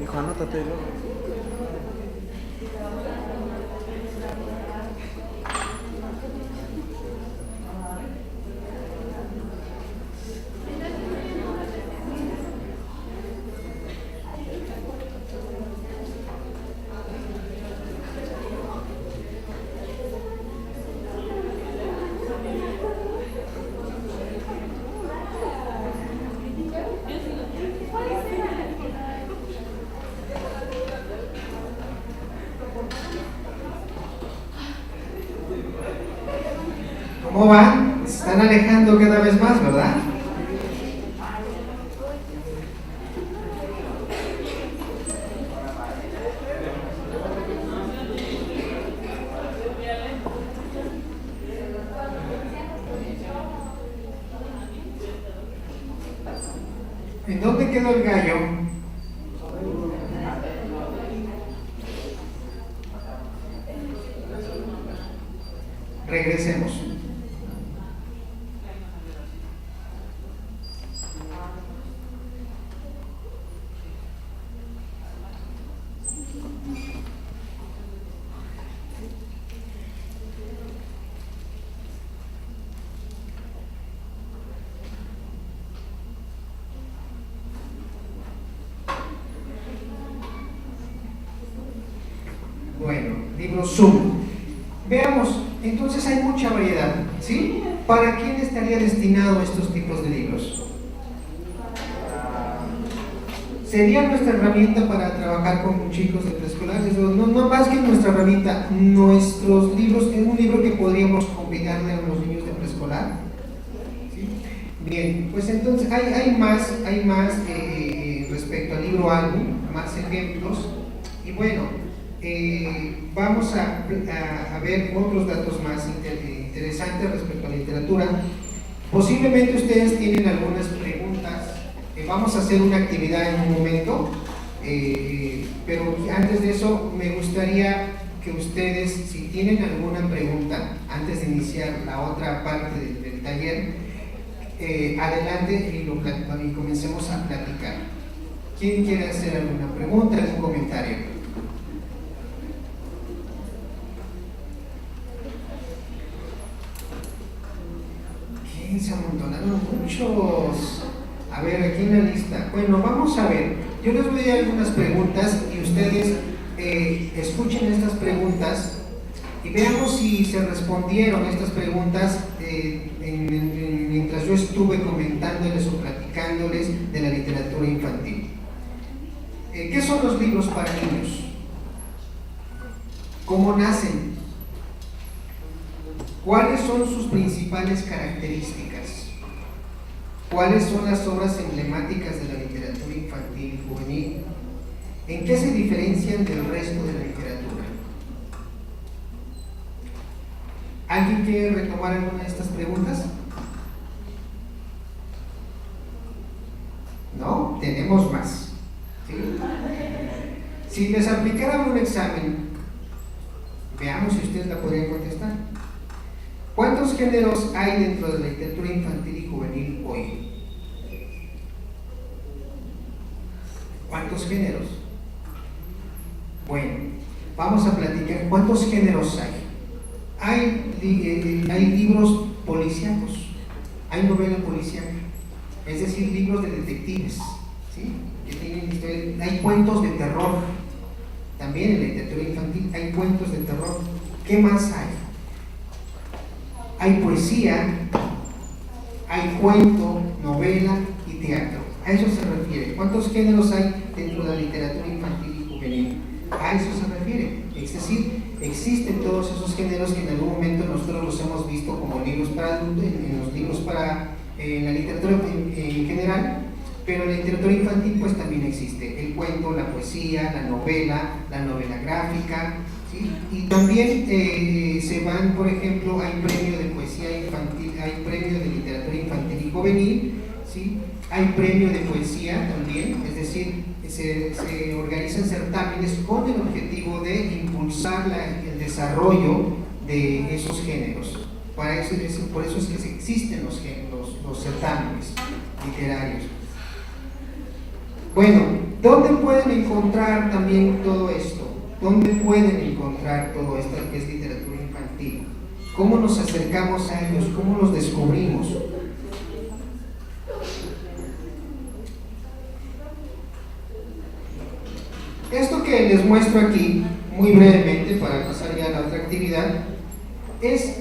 Hijo, anótatelo. ¿Cómo van? Se están alejando cada vez más, ¿verdad? ¿En dónde quedó el gallo? Regresemos. libros Zoom. Veamos, entonces hay mucha variedad, ¿sí? ¿Para quién estaría destinado estos tipos de libros? ¿Sería nuestra herramienta para trabajar con chicos de preescolares? No más que nuestra herramienta, nuestros libros, es un libro que podríamos convidarle a los niños de preescolar. ¿Sí? Bien, pues entonces hay más respecto al libro álbum, más ejemplos. Y bueno, vamos a ver otros datos más interesantes respecto a la literatura. Posiblemente ustedes tienen algunas preguntas. Vamos a hacer una actividad en un momento, pero antes de eso me gustaría que ustedes, si tienen alguna pregunta antes de iniciar la otra parte del taller, adelante y comencemos a platicar. ¿Quién quiere hacer alguna pregunta, algún comentario? ¿Quién se amontonaron? Muchos. A ver, aquí en la lista. Bueno, vamos a ver. Yo les voy a dar algunas preguntas y ustedes escuchen estas preguntas y veamos si se respondieron estas preguntas mientras yo estuve comentándoles o platicándoles de la literatura infantil. ¿Qué son los libros para niños? ¿Cómo nacen? ¿Cuáles son sus principales características? ¿Cuáles son las obras emblemáticas de la literatura infantil y juvenil? ¿En qué se diferencian del resto de la literatura? ¿Alguien quiere retomar alguna de estas preguntas? ¿No? Tenemos más. ¿Sí? Si les aplicaran un examen, veamos si ustedes la podrían contestar. ¿Cuántos géneros hay dentro de la literatura infantil y juvenil hoy? ¿Cuántos géneros? Bueno, vamos a platicar. ¿Cuántos géneros hay? Hay libros policíacos, hay novela policíaca, es decir, libros de detectives, ¿sí? Que tienen historias. Hay cuentos de terror, también en la literatura infantil hay cuentos de terror. ¿Qué más hay? Hay poesía, hay cuento, novela y teatro. A eso se refiere. ¿Cuántos géneros hay dentro de la literatura infantil y juvenil? A eso se refiere. Es decir, existen todos esos géneros que en algún momento nosotros los hemos visto como libros para adultos, en los libros para la literatura en general, pero en la literatura infantil pues también existe el cuento, la poesía, la novela gráfica, ¿sí? Y también se van, por ejemplo, hay premio de poesía infantil, hay premio de literatura infantil y juvenil, ¿sí? Hay premio de poesía también, es decir, se organizan certámenes con el objetivo de impulsar el desarrollo de esos géneros. Por eso es que existen los certámenes literarios. Bueno, ¿dónde pueden encontrar también todo esto? ¿Dónde pueden encontrar todo esto que es literatura infantil? ¿Cómo nos acercamos a ellos? ¿Cómo los descubrimos? Esto que les muestro aquí, muy brevemente, para pasar ya a la otra actividad, es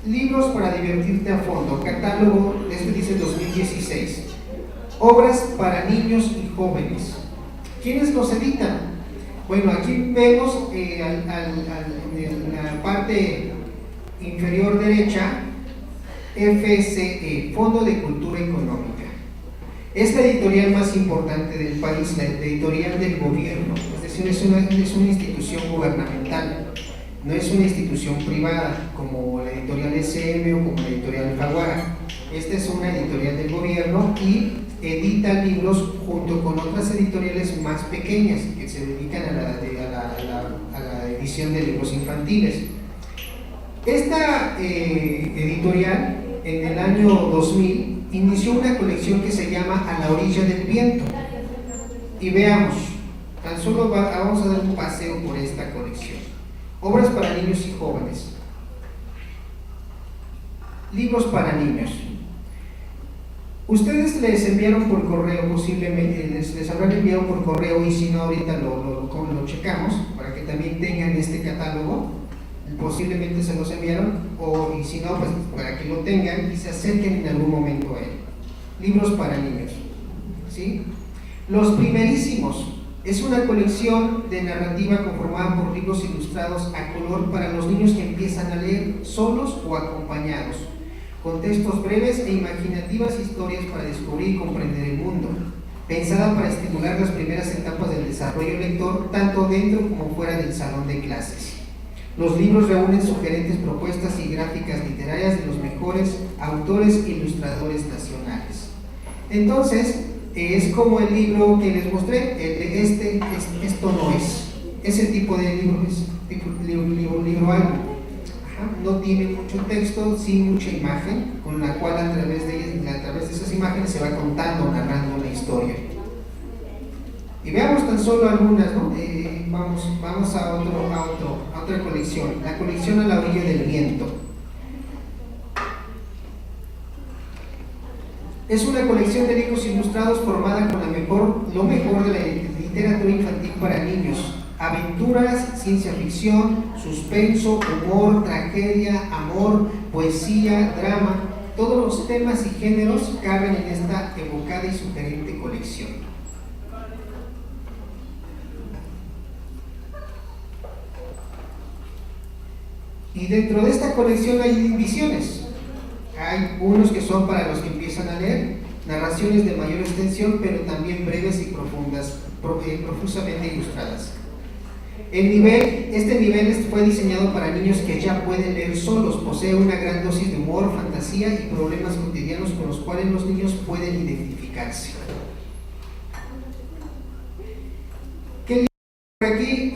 libros para divertirte a fondo, catálogo, este dice 2016, obras para niños y jóvenes. ¿Quiénes los editan? Bueno, aquí vemos en la parte inferior derecha, FCE, Fondo de Cultura Económica. Es la editorial más importante del país, la editorial del gobierno, es decir, es una institución gubernamental, no es una institución privada como la editorial SM o como la editorial Jaguara. Esta es una editorial del gobierno y edita libros junto con otras editoriales más pequeñas que se dedican a la edición de libros infantiles. Esta editorial en el año 2000 inició una colección que se llama A la orilla del viento, y veamos, tan solo vamos a dar un paseo por esta colección. Obras para niños y jóvenes, libros para niños. Ustedes les enviaron por correo, posiblemente les habrán enviado por correo, y si no ahorita lo checamos para que también tengan este catálogo. Posiblemente se los enviaron, y si no, pues para que lo tengan y se acerquen en algún momento a él. Libros para niños, ¿sí? Los primerísimos es una colección de narrativa conformada por libros ilustrados a color para los niños que empiezan a leer solos o acompañados, con textos breves e imaginativas historias para descubrir y comprender el mundo, pensada para estimular las primeras etapas del desarrollo lector, tanto dentro como fuera del salón de clases. Los libros reúnen sugerentes propuestas y gráficas literarias de los mejores autores e ilustradores nacionales. Entonces, es como el libro que les mostré, esto no es. Ese tipo de libro es libro algo. No tiene mucho texto, sí mucha imagen, con la cual a través de esas imágenes se va contando, narrando una historia. Y veamos tan solo algunas, ¿no? Vamos a otra colección, la colección A la orilla del viento. Es una colección de libros ilustrados formada con lo mejor de la literatura infantil para niños. Aventuras, ciencia ficción, suspenso, humor, tragedia, amor, poesía, drama, todos los temas y géneros caben en esta evocada y sugerente colección. Y dentro de esta colección hay divisiones. Hay unos que son para los que empiezan a leer, narraciones de mayor extensión, pero también breves y profundas, profusamente ilustradas. Este nivel fue diseñado para niños que ya pueden leer solos, posee una gran dosis de humor, fantasía y problemas cotidianos con los cuales los niños pueden identificarse. ¿Qué libro por aquí?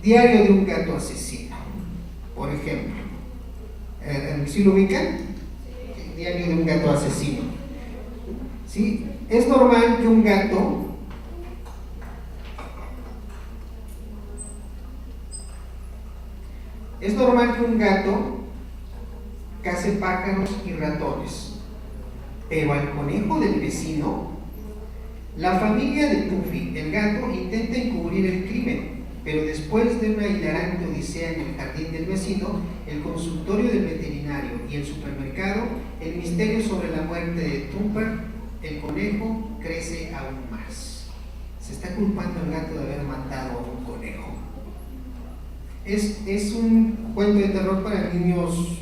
Diario de un gato asesino, por ejemplo. ¿Sí lo ubican? Diario de un gato asesino. ¿Sí? Es normal que un gato cace pájaros y ratones, pero al conejo del vecino, la familia de Puffy, el gato, intenta encubrir el crimen, pero después de una hilarante odisea en el jardín del vecino, el consultorio del veterinario y el supermercado, el misterio sobre la muerte de Thumper, el conejo, crece aún más. Se está culpando al gato de haber matado a un conejo. Es un cuento de terror para niños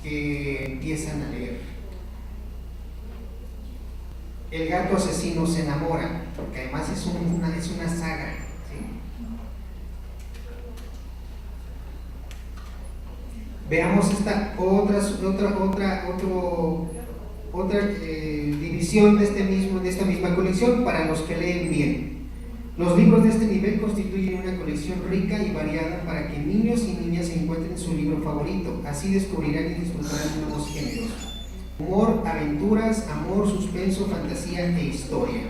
que empiezan a leer. El gato asesino se enamora, porque además es una saga, ¿sí? Veamos esta otra división de esta misma colección para los que leen bien. Los libros de este nivel constituyen una colección rica y variada para que niños y niñas encuentren su libro favorito. Así descubrirán y disfrutarán nuevos géneros: humor, aventuras, amor, suspenso, fantasía e historia.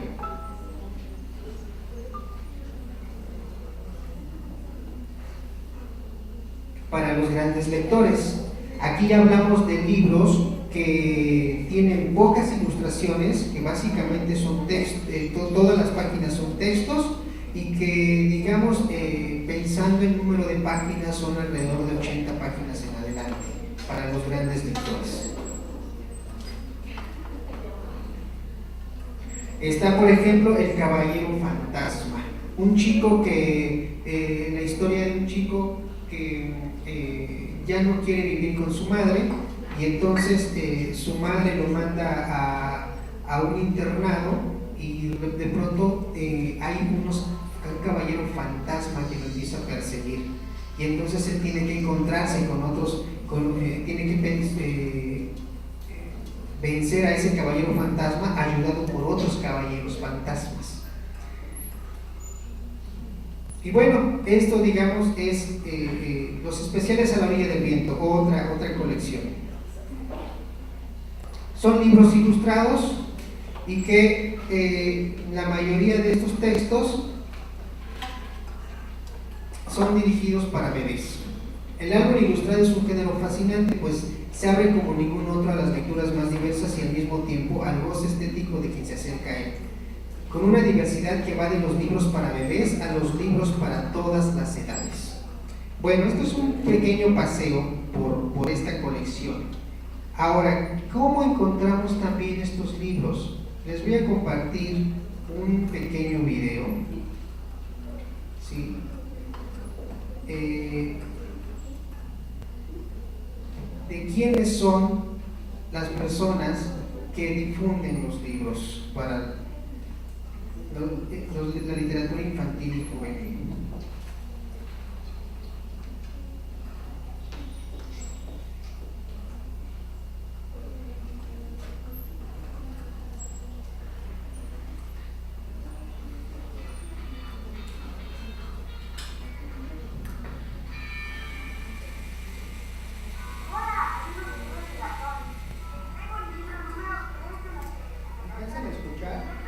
Para los grandes lectores, aquí ya hablamos de libros que tienen pocas ilustraciones, que básicamente son todas las páginas son textos, y que, digamos, pensando en número de páginas, son alrededor de 80 páginas en adelante para los grandes lectores. Está, por ejemplo, El Caballero Fantasma, la historia de un chico que ya no quiere vivir con su madre, y entonces su madre lo manda a un internado, y de pronto hay un caballero fantasma que lo empieza a perseguir, y entonces él tiene que encontrarse con otros, tiene que vencer a ese caballero fantasma ayudado por otros caballeros fantasmas. Y bueno, esto, digamos, es Los Especiales a la Orilla del Viento, otra colección. Son libros ilustrados y que la mayoría de estos textos son dirigidos para bebés. El árbol ilustrado es un género fascinante, pues se abre como ningún otro a las lecturas más diversas y al mismo tiempo al goce estético de quien se acerca a él, con una diversidad que va de los libros para bebés a los libros para todas las edades. Bueno, esto es un pequeño paseo por esta colección. Ahora, ¿cómo encontramos también estos libros? Les voy a compartir un pequeño video. ¿Sí? De quiénes son las personas que difunden los libros para la literatura infantil y juvenil. ¿Empiezan a escuchar?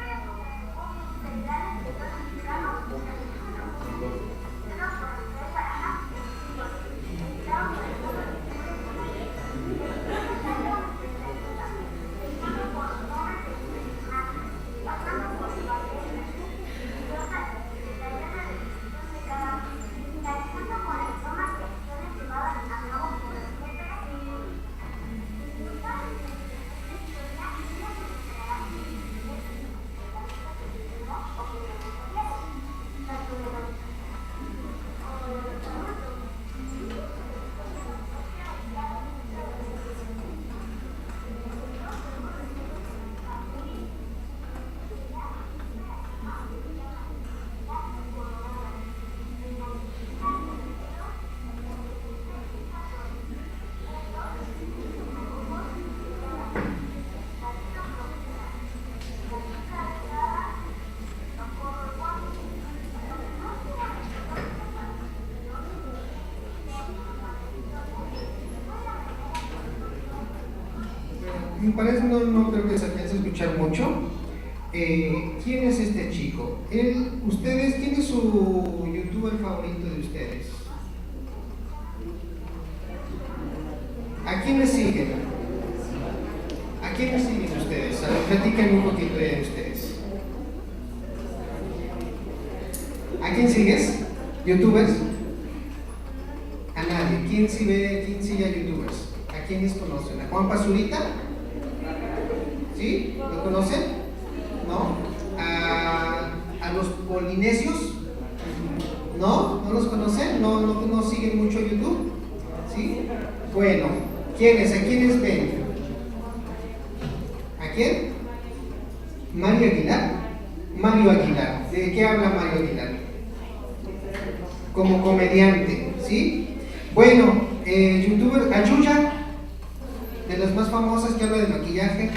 Me parece, no creo que se alcance a escuchar mucho. ¿Quién es este chico? ¿Ustedes, quién es su youtuber favorito de ustedes? ¿A quién le siguen? ¿A quién le siguen ustedes? A ver, platiquen un poquito de ustedes. ¿A quién sigues? ¿Youtubers? A nadie. ¿Quién sigue a youtubers? ¿A quiénes conocen? ¿A Juan Pazurita? ¿Sí? ¿Lo conocen? ¿No? ¿A los polinesios? ¿No? ¿No los conocen? ¿No siguen mucho YouTube? ¿Sí? Bueno, ¿quiénes? ¿A quiénes ven? ¿A quién? ¿Mario Aguilar? Mario Aguilar. ¿De qué habla Mario Aguilar? Como comediante, ¿sí? Bueno, youtuber, Ayuya, de las más famosas que habla de maquillaje,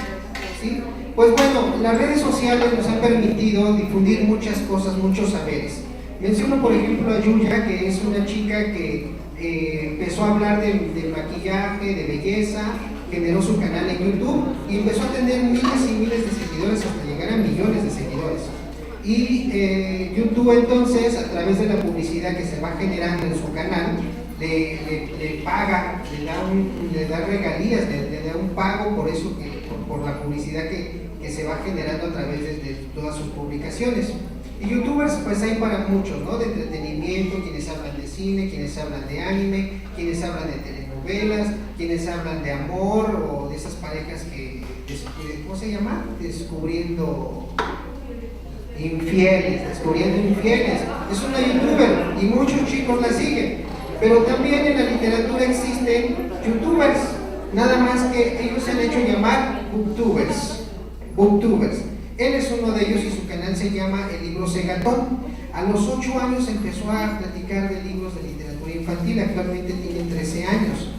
¿sí? Pues bueno, las redes sociales nos han permitido difundir muchas cosas, muchos saberes. Menciono por ejemplo a Yuya, que es una chica que empezó a hablar de maquillaje, de belleza, generó su canal en YouTube y empezó a tener miles y miles de seguidores hasta llegar a millones de seguidores. Y YouTube entonces, a través de la publicidad que se va generando en su canal, le paga, le da regalías, le da un pago por eso, por la publicidad que se va generando a través de todas sus publicaciones. Y youtubers pues hay para muchos, ¿no? De entretenimiento, quienes hablan de cine, quienes hablan de anime, quienes hablan de telenovelas, quienes hablan de amor o de esas parejas que, ¿cómo se llama? Descubriendo infieles. Es una youtuber y muchos chicos la siguen. Pero también en la literatura existen youtubers, nada más que ellos se han hecho llamar booktubers. Él es uno de ellos y su canal se llama El Libro Segatón. A los 8 años empezó a platicar de libros de literatura infantil, actualmente tiene 13 años.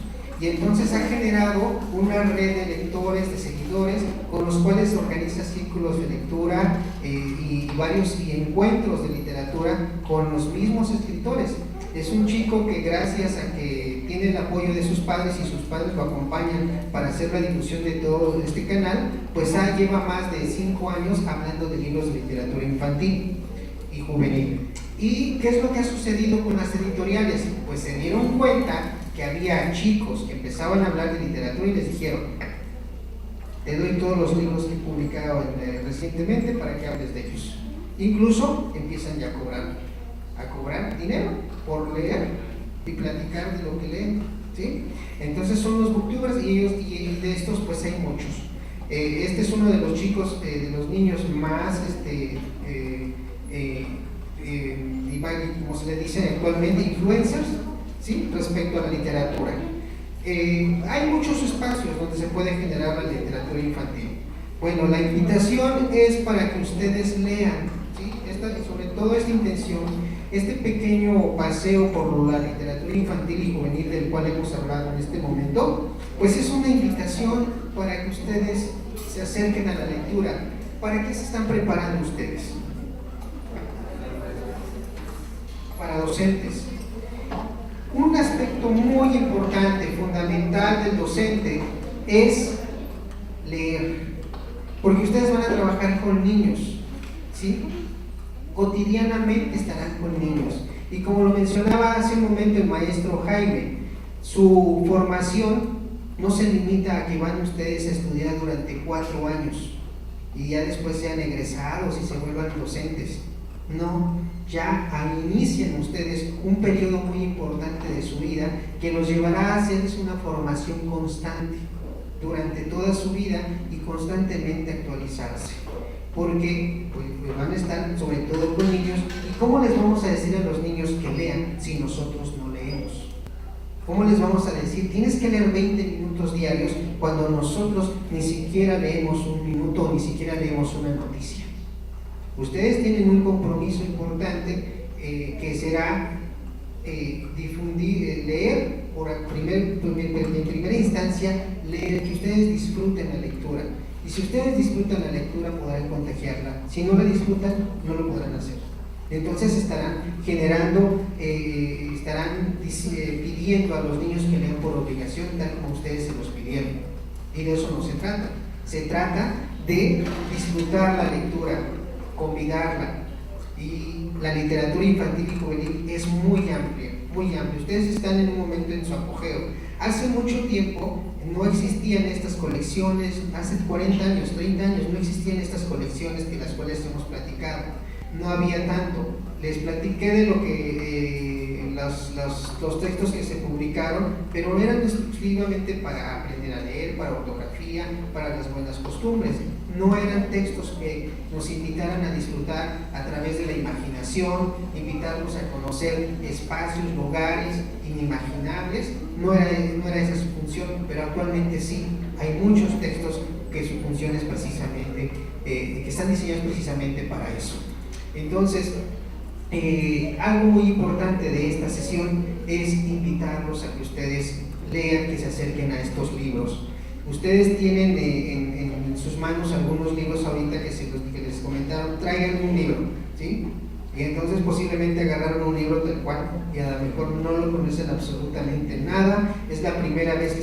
Y entonces ha generado una red de lectores, de seguidores, con los cuales organiza círculos de lectura y varios encuentros de literatura con los mismos escritores. Es un chico que gracias a que tiene el apoyo de sus padres y sus padres lo acompañan para hacer la difusión de todo este canal, pues lleva más de 5 años hablando de libros de literatura infantil y juvenil. ¿Y qué es lo que ha sucedido con las editoriales? Pues se dieron cuenta que había chicos que empezaban a hablar de literatura y les dijeron: te doy todos los libros que he publicado recientemente para que hables de ellos. Incluso empiezan ya a cobrar dinero por leer y platicar de lo que leen, ¿sí? Entonces son los booktubers y de estos pues hay muchos. Este es uno de los chicos, de los niños más, como se le dice actualmente, influencers, ¿sí? Respecto a la literatura. Hay muchos espacios donde se puede generar la literatura infantil. Bueno, la invitación es para que ustedes lean, ¿sí? Sobre todo esta intención, este pequeño paseo por la literatura infantil y juvenil del cual hemos hablado en este momento, pues es una invitación para que ustedes se acerquen a la lectura. ¿Para qué se están preparando ustedes? Para docentes. Un aspecto muy importante, fundamental del docente es leer, porque ustedes van a trabajar con niños, ¿sí? Cotidianamente estarán con niños, y como lo mencionaba hace un momento el maestro Jaime, su formación no se limita a que van ustedes a estudiar durante 4 años y ya después sean egresados y se vuelvan docentes. No, ya inician ustedes un periodo muy importante de su vida que los llevará a hacerles una formación constante durante toda su vida y constantemente actualizarse, porque pues van a estar sobre todo con niños. ¿Y cómo les vamos a decir a los niños que lean si nosotros no leemos? ¿Cómo les vamos a decir, tienes que leer 20 minutos diarios cuando nosotros ni siquiera leemos un minuto o ni siquiera leemos una noticia? Ustedes tienen un compromiso importante que será leer en primera instancia, leer, que ustedes disfruten la lectura. Y si ustedes disfrutan la lectura, podrán contagiarla. Si no la disfrutan, no lo podrán hacer. Entonces estarán generando, pidiendo a los niños que lean por obligación, tal como ustedes se los pidieron. Y de eso no se trata. Se trata de disfrutar la lectura, convidarla. Y la literatura infantil y juvenil es muy amplia, muy amplia. Ustedes están en un momento en su apogeo. Hace mucho tiempo no existían estas colecciones, hace 40 años, 30 años, no existían estas colecciones de las cuales hemos platicado. No había tanto. Les platiqué de lo que los textos que se publicaron, pero eran exclusivamente para aprender a leer, para ortografía, para las buenas costumbres. No eran textos que nos invitaran a disfrutar a través de la imaginación, invitarnos a conocer espacios, lugares inimaginables. No era esa su función, pero actualmente sí. Hay muchos textos que su función es precisamente, que están diseñados precisamente para eso. Entonces, algo muy importante de esta sesión es invitarlos a que ustedes lean, que se acerquen a estos libros. Ustedes tienen en sus manos algunos libros ahorita que les comentaron. Traigan un libro, ¿sí? Y entonces posiblemente agarraron un libro del cual y a lo mejor no lo conocen absolutamente nada. Es la primera vez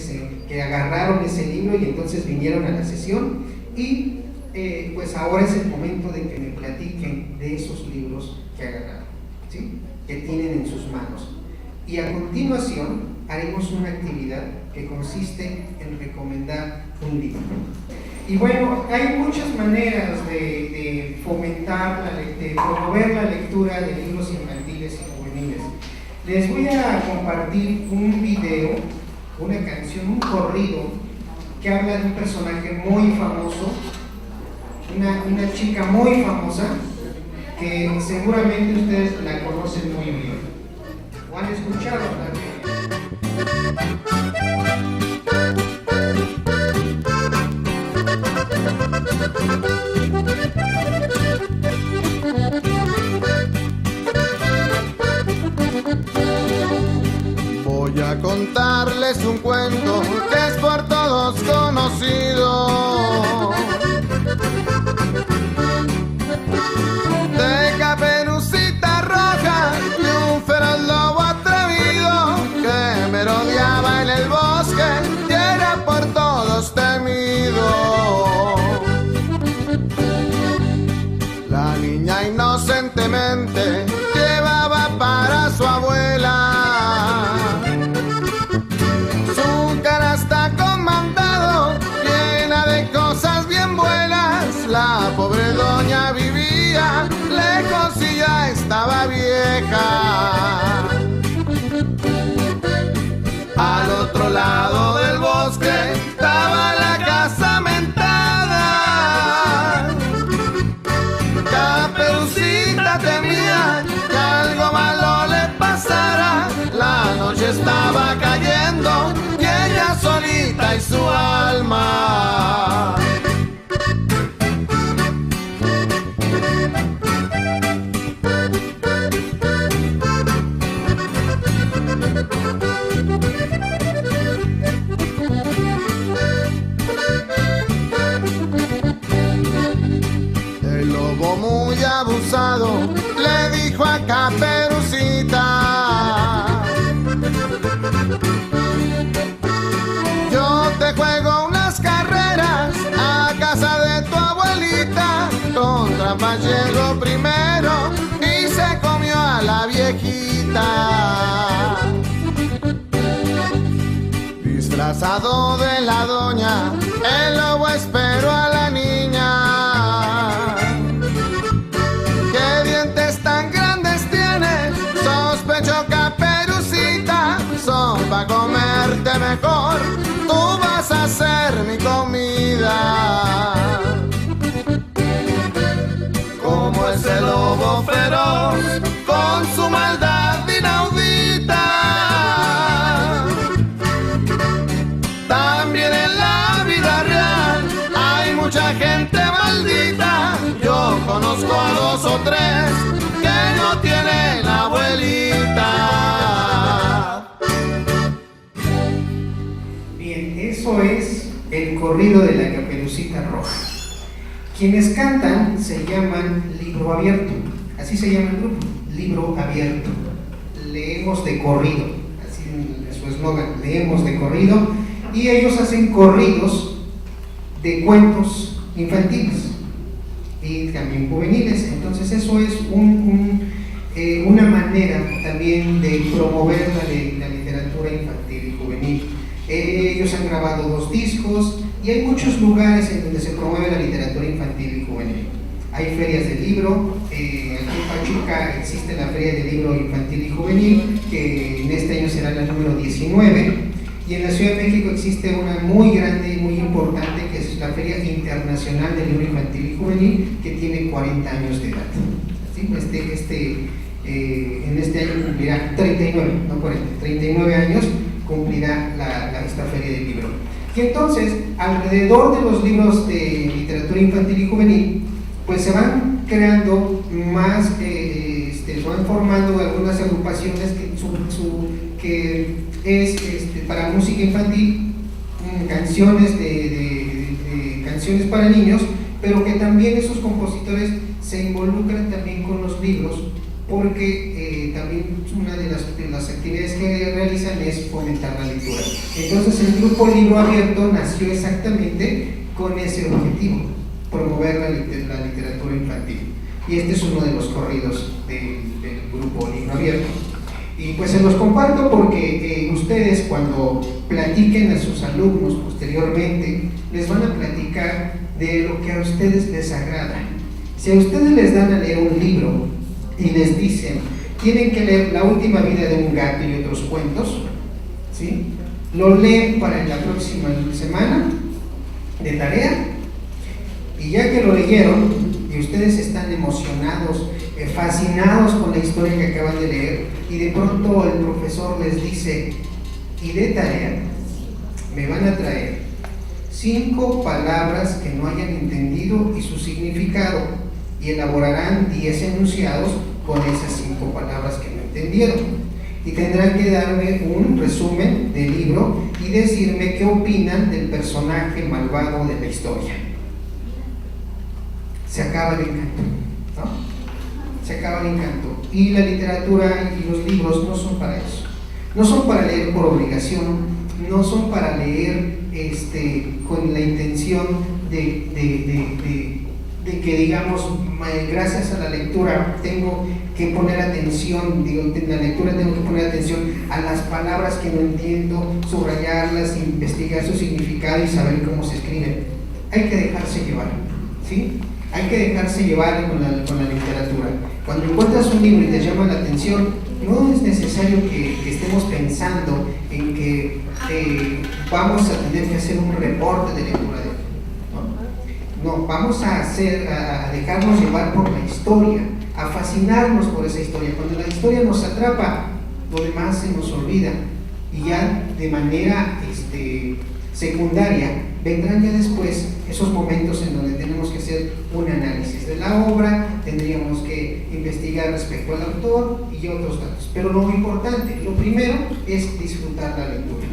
que agarraron ese libro y entonces vinieron a la sesión y pues ahora es el momento de que me platiquen de esos libros que agarraron, ¿sí? Que tienen en sus manos. Y a continuación haremos una actividad que consiste en recomendar un libro. Y bueno, hay muchas maneras de fomentar, de promover la lectura de libros infantiles y juveniles. Les voy a compartir un video, una canción, un corrido que habla de un personaje muy famoso, una chica muy famosa que seguramente ustedes la conocen muy bien o han escuchado también. Voy a contarles un cuento que es por todos conocido, de Caperucita Roja y un feroz lobo atrevido que merodeaba en el bosque y era por todos temido. La niña inocentemente llevaba para su abuela alma. El lobo muy abusado le dijo a Caperucita: yo te juego unas carreras a casa de tu abuelita. Con trampas llegó primero y se comió a la viejita. Disfrazado de la doña, el lobo esperó a la niña. ¿Qué dientes tan grandes tienes? Sospecho, Caperucita, son pa' comerte mejor. Tú vas a ser mi comida. Como ese lobo feroz, con su maldad inaudita. También en la vida real hay mucha gente maldita. Yo conozco a 2 o 3 que no tienen abuelita. Bien, eso es el corrido de la Caperucita Roja. Quienes cantan se llaman Libro Abierto, así se llama el grupo, Libro Abierto. Leemos de corrido, así es su eslogan, leemos de corrido, y ellos hacen corridos de cuentos infantiles y también juveniles. Entonces eso es una manera también de promover la literatura infantil y juvenil. Ellos han grabado 2 discos y hay muchos lugares en donde se promueve la literatura infantil y juvenil. Hay ferias de libro, aquí en Pachuca existe la Feria de Libro Infantil y Juvenil, que en este año será la número 19, y en la Ciudad de México existe una muy grande y muy importante, que es la Feria Internacional del Libro Infantil y Juvenil, que tiene 40 años de edad. ¿Sí? En este año cumplirá 39, no 40, 39 años cumplirá esta Feria del Libro. Y entonces, alrededor de los libros de literatura infantil y juvenil, pues se van creando más, se van formando algunas agrupaciones que es para música infantil, canciones canciones para niños, pero que también esos compositores se involucran también con los libros, porque también una de las actividades que realizan es fomentar la lectura. Entonces el grupo Libro Abierto nació exactamente con ese objetivo, promover la literatura infantil. Y este es uno de los corridos del grupo Libro Abierto. Y pues se los comparto porque ustedes, cuando platiquen a sus alumnos posteriormente, les van a platicar de lo que a ustedes les agrada. Si a ustedes les dan a leer un libro y les dicen: tienen que leer La última vida de un gato y otros cuentos, ¿sí?, lo leen para la próxima semana de tarea, y ya que lo leyeron y ustedes están emocionados, fascinados con la historia que acaban de leer, y de pronto el profesor les dice: y de tarea me van a traer 5 palabras que no hayan entendido y su significado, y elaborarán 10 enunciados con esas 5 palabras que no entendieron, y tendrán que darme un resumen del libro y decirme qué opinan del personaje malvado de la historia. Se acaba el encanto, ¿no? Se acaba el encanto. Y la literatura y los libros no son para eso. No son para leer por obligación, no son para leer con la intención de que, digamos, gracias a la lectura tengo que poner atención, en la lectura tengo que poner atención a las palabras que no entiendo, subrayarlas, investigar su significado y saber cómo se escriben. Hay que dejarse llevar, ¿sí? Hay que dejarse llevar con la literatura. Cuando encuentras un libro y te llama la atención, no es necesario que estemos pensando en que vamos a tener que hacer un reporte de lectura de él. No, vamos a dejarnos llevar por la historia, a fascinarnos por esa historia. Cuando la historia nos atrapa, lo demás se nos olvida, y ya de manera secundaria, vendrán ya después esos momentos en donde tenemos que hacer un análisis de la obra, tendríamos que investigar respecto al autor y otros datos. Pero lo importante, lo primero es disfrutar la lectura.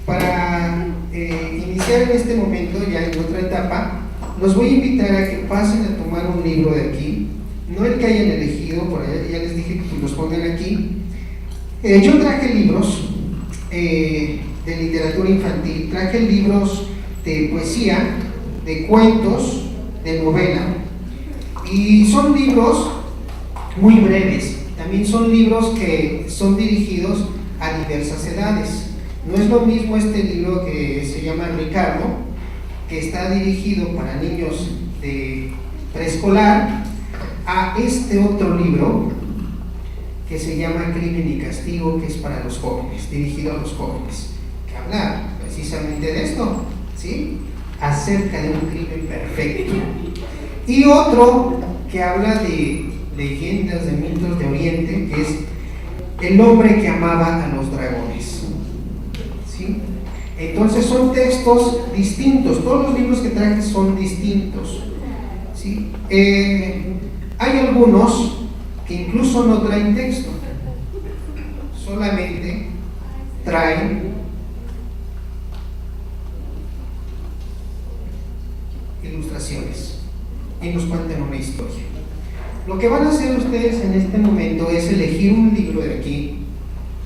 Para iniciar en este momento, ya en otra etapa, los voy a invitar a que pasen a tomar un libro de aquí, no el que hayan elegido, por allá ya les dije que los pongan aquí. Yo traje libros de literatura infantil, traje libros de poesía, de cuentos, de novela, y son libros muy breves, también son libros que son dirigidos a diversas edades. No es lo mismo este libro que se llama Ricardo, que está dirigido para niños de preescolar, a este otro libro que se llama Crimen y Castigo, que es para los jóvenes, dirigido a los jóvenes, que habla precisamente de esto, ¿sí? Acerca de un crimen perfecto. Y otro que habla de leyendas, de mitos de Oriente, que es El hombre que amaba a los dragones, ¿sí? Entonces son textos distintos, todos los libros que traje son distintos, ¿sí? Hay algunos que incluso no traen texto, solamente traen ilustraciones y nos cuentan una historia. Lo que van a hacer ustedes en este momento es elegir un libro de aquí,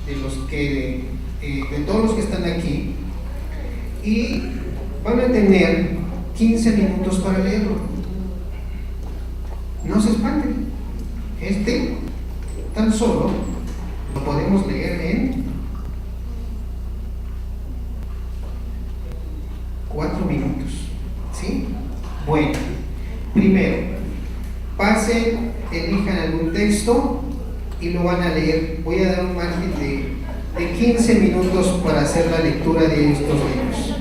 de todos los que están aquí, y van a tener 15 minutos para leerlo. No se espanten, tan solo lo podemos leer en 4 minutos, ¿sí? Bueno, primero, pasen, elijan algún texto y lo van a leer. Voy a dar un margen de 15 minutos para hacer la lectura de estos libros.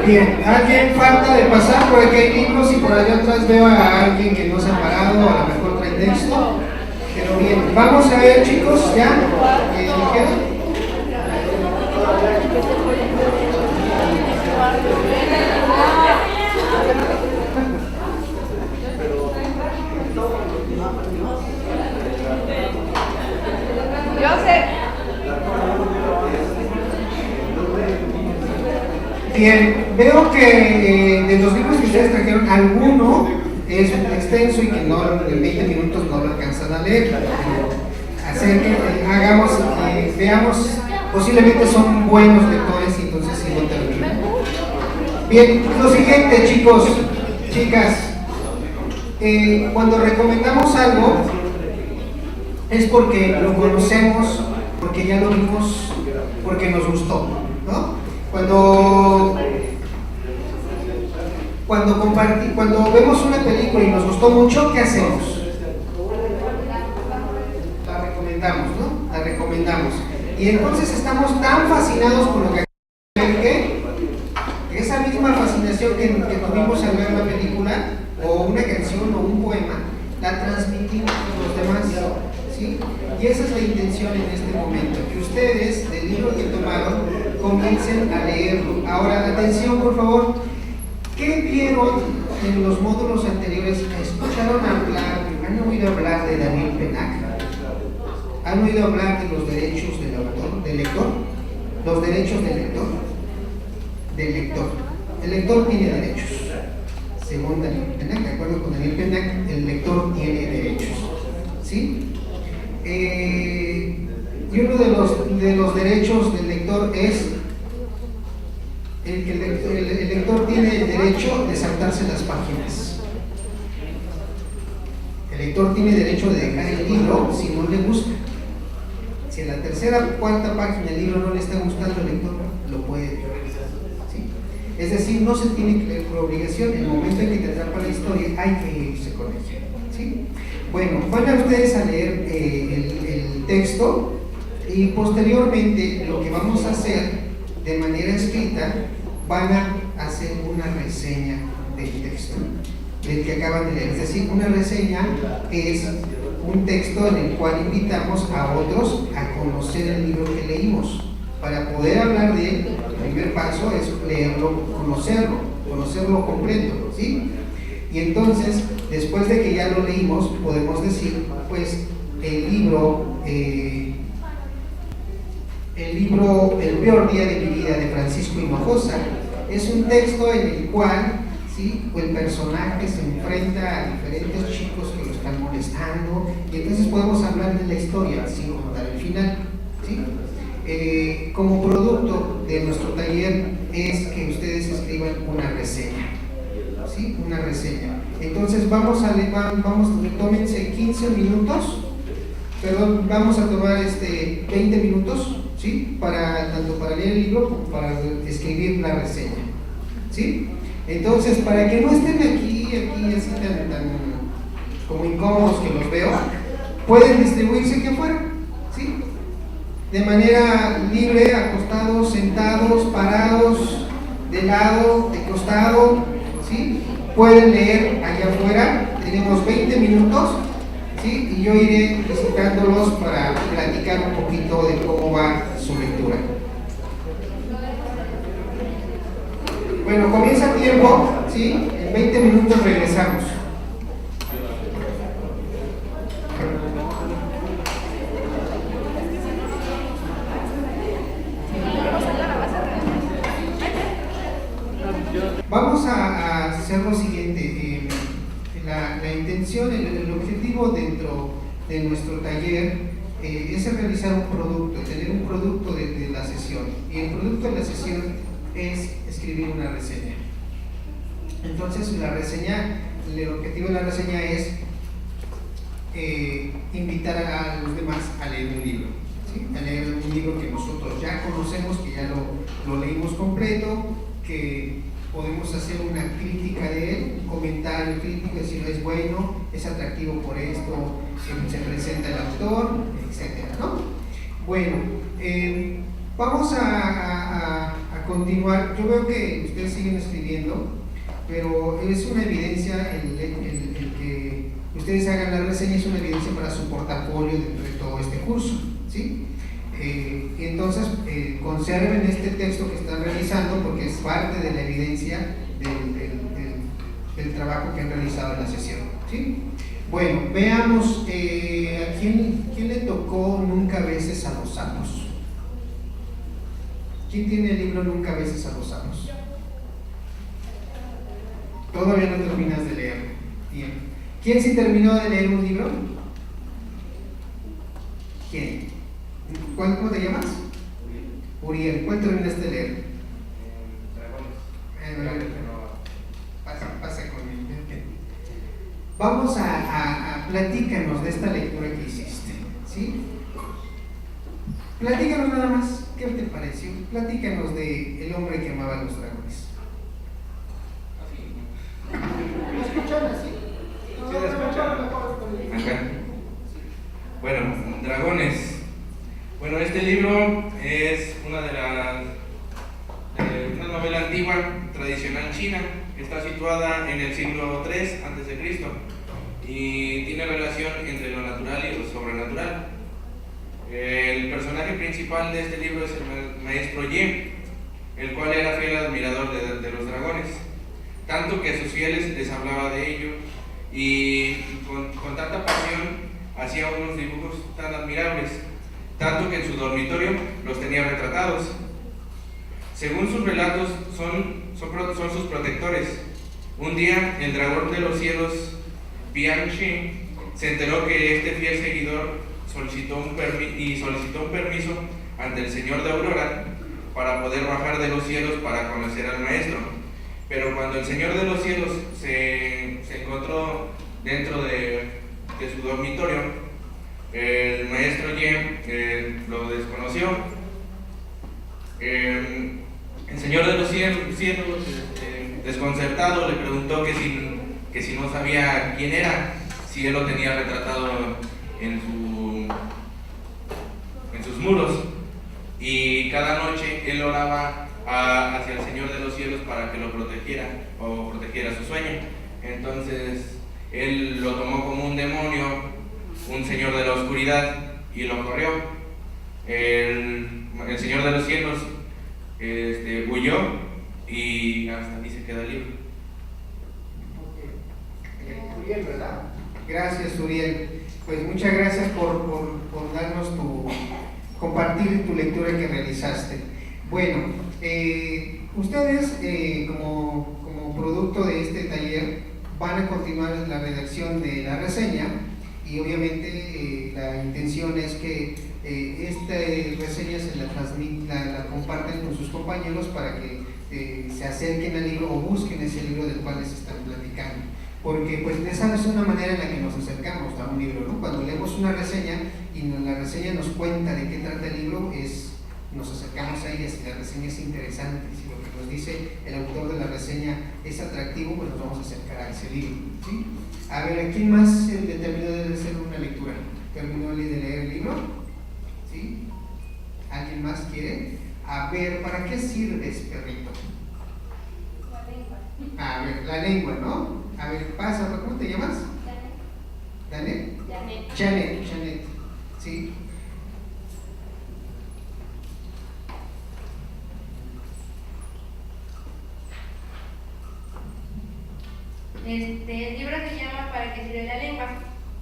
Bien, ¿alguien falta de pasar? Por aquí hay libros y por allá atrás veo a alguien que no se ha parado, a lo mejor trae texto. Pero bien, vamos a ver, chicos, ¿ya? ¿Eligieron? Bien, veo que de los libros que ustedes trajeron, alguno es extenso y que en 20 minutos no lo alcanzan a leer. Hacer que veamos, posiblemente son buenos lectores y entonces sí lo terminan. Bien, lo siguiente, chicos, chicas, cuando recomendamos algo es porque lo conocemos, porque ya lo vimos, porque nos gustó, ¿no? Cuando vemos una película y nos gustó mucho, ¿qué hacemos? La recomendamos, ¿no? La recomendamos. Y entonces estamos tan fascinados con lo que esa misma fascinación que tuvimos al ver la película, o una canción, o un poema, la transmitimos a los demás, ¿sí? Y esa es la intención en este momento, que ustedes, del libro que tomaron, comiencen a leerlo. Ahora, atención, por favor. ¿Qué vieron en los módulos anteriores? ¿Escucharon hablar, han oído hablar de Daniel Pennack? ¿Han oído hablar de los derechos del autor, del lector? Los derechos del lector. Del lector. El lector tiene derechos. Según Daniel Pennack, de acuerdo con Daniel Pennack, el lector tiene derechos. ¿Sí? Y uno de los derechos del lector es el lector tiene el derecho de saltarse las páginas. El lector tiene derecho de dejar el libro si no le gusta. Si en la tercera o cuarta página el libro no le está gustando al lector, lo puede leer. ¿Sí? Es decir, no se tiene que leer por obligación. En el momento en que te atrapa la historia, hay que irse con ella. ¿Sí? Bueno, van a ustedes a leer el texto y posteriormente lo que vamos a hacer de manera escrita, van a hacer una reseña del texto del que acaban de leer. Es decir, una reseña es un texto en el cual invitamos a otros a conocer el libro que leímos. Para poder hablar de él, el primer paso es leerlo, conocerlo completo, ¿sí? Y entonces, después de que ya lo leímos, podemos decir, pues, El peor día de mi vida, de Francisco Hinojosa, es un texto en el cual, ¿sí?, el personaje se enfrenta a diferentes chicos que lo están molestando, y entonces podemos hablar de la historia sin contar el final, ¿sí? Como producto de nuestro taller es que ustedes escriban una reseña, ¿sí? Una reseña. Entonces tómense 15 minutos, perdón, vamos a tomar 20 minutos, ¿sí? Tanto para leer el libro como para escribir la reseña, ¿sí? Entonces, para que no estén aquí así tan como incómodos que los veo, pueden distribuirse aquí afuera, ¿sí? De manera libre, acostados, sentados, parados, de lado, de costado, ¿sí? Pueden leer allá afuera. Tenemos 20 minutos, ¿sí? Y yo iré visitándolos para platicar un poquito de cómo va su lectura. Bueno, comienza el tiempo, ¿sí? En 20 minutos regresamos. Vamos a hacer lo siguiente. La intención, el objetivo dentro de nuestro taller es realizar un producto, tener un producto de la sesión. Y el producto de la sesión es escribir una reseña. Entonces, el objetivo de la reseña es invitar a los demás a leer un libro, ¿sí? A leer un libro que nosotros ya conocemos, que ya lo leímos completo, que podemos hacer una crítica de él, un comentario crítico, decir es bueno, es atractivo por esto, se presenta el autor, etcétera, ¿no? Bueno, vamos a continuar. Yo veo que ustedes siguen escribiendo, pero es una evidencia el que ustedes hagan la reseña, es una evidencia para su portafolio dentro de todo este curso, ¿sí? Y entonces conserven este texto que están realizando porque es parte de la evidencia del trabajo que han realizado en la sesión, ¿sí? Bueno, veamos a quién le tocó Nunca beses a los amos. ¿Quién tiene el libro Nunca beses a los amos? Todavía no terminas de leerlo. Bien. ¿Quién sí terminó de leer un libro? ¿Quién? ¿Cómo te llamas? Uriel. ¿Cuál terminaste de leer? Dragones. Pasa conmigo. Vamos a platícanos de esta lectura que hiciste, ¿sí? Platícanos nada más, ¿qué te pareció? Platícanos de El hombre que amaba a los dragones. ¿Lo escuchan así? ¿Sí lo escuchan? Acá. Bueno, Dragones. Bueno, este libro es una novela antigua, tradicional china. Está situada en el siglo III a.C. y tiene relación entre lo natural y lo sobrenatural. El personaje principal de este libro es el maestro Ye, el cual era fiel admirador de los dragones. tanto que a sus fieles les hablaba de ello, y con tanta pasión hacía unos dibujos tan admirables, tanto que en su dormitorio los tenía retratados. Según sus relatos, son sus protectores. Un día, el dragón de los cielos, Bianchi, se enteró que este fiel seguidor solicitó un permiso ante el Señor de Aurora para poder bajar de los cielos para conocer al maestro. Pero cuando el Señor de los cielos se encontró dentro de su dormitorio, el maestro Yen lo desconoció. El Señor de los cielos, desconcertado, le preguntó que si no sabía quién era, si él lo tenía retratado en sus muros. Y cada noche él oraba hacia el Señor de los cielos para que lo protegiera o protegiera su sueño. Entonces él lo tomó como un demonio, un señor de la oscuridad, y lo corrió. El Señor de los cielos huyó y hasta aquí se queda el libro. Uriel, ¿verdad? Gracias, Uriel. Pues muchas gracias por darnos compartir tu lectura que realizaste. Bueno, ustedes como producto de este taller van a continuar la redacción de la reseña, y obviamente la intención es que esta reseña se la compartan con sus compañeros para que se acerquen al libro o busquen ese libro del cual les están platicando, porque pues esa es una manera en la que nos acercamos a un libro, ¿no? Cuando leemos una reseña y la reseña nos cuenta de qué trata el libro, nos acercamos a ella. Si la reseña es interesante, si lo que nos dice el autor de la reseña es atractivo, pues nos vamos a acercar a ese libro, ¿sí? A ver, ¿quién más terminó de hacer una lectura? ¿Terminó de leer el libro? ¿Sí? ¿Alguien más quiere? A ver, ¿para qué sirves, perrito? La lengua. A ver, la lengua, ¿no? A ver, pasa, ¿cómo te llamas? ¿Janet? Janet, ¿sí? El libro se llama ¿Para qué sirve la lengua?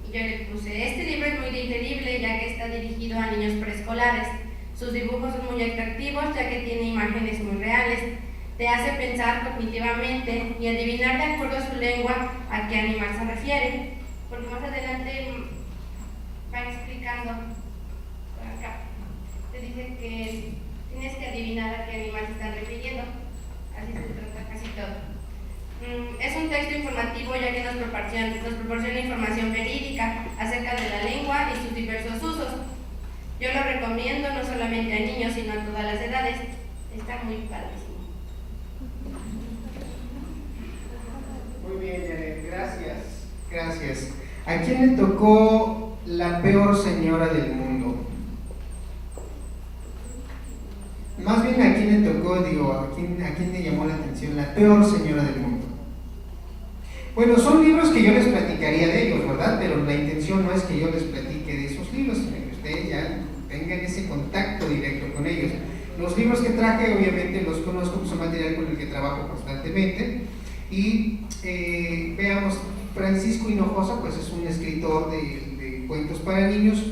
Y yo le puse, este libro es muy digerible ya que está dirigido a niños preescolares. Sus dibujos son muy atractivos ya que tiene imágenes muy reales. Te hace pensar cognitivamente y adivinar de acuerdo a su lengua a qué animal se refiere. Porque más adelante van explicando por acá. Te dice que tienes que adivinar a qué animal se están refiriendo. Así se trata casi todo. Es un texto informativo ya que nos proporciona información verídica acerca de la lengua y sus diversos usos. Yo lo recomiendo no solamente a niños, sino a todas las edades. Está muy padrísimo. Muy bien, Janet, gracias. ¿A quién le tocó La peor señora del mundo? Más bien, ¿a quién le tocó, ¿a quién le llamó la atención La peor señora del mundo? Bueno, son libros que yo les platicaría de ellos, ¿verdad? Pero la intención no es que yo les platique de esos libros, sino que ustedes ya tengan ese contacto directo con ellos. Los libros que traje, obviamente, los conozco, pues son material con el que trabajo constantemente. Y veamos, Francisco Hinojosa, pues es un escritor de cuentos para niños.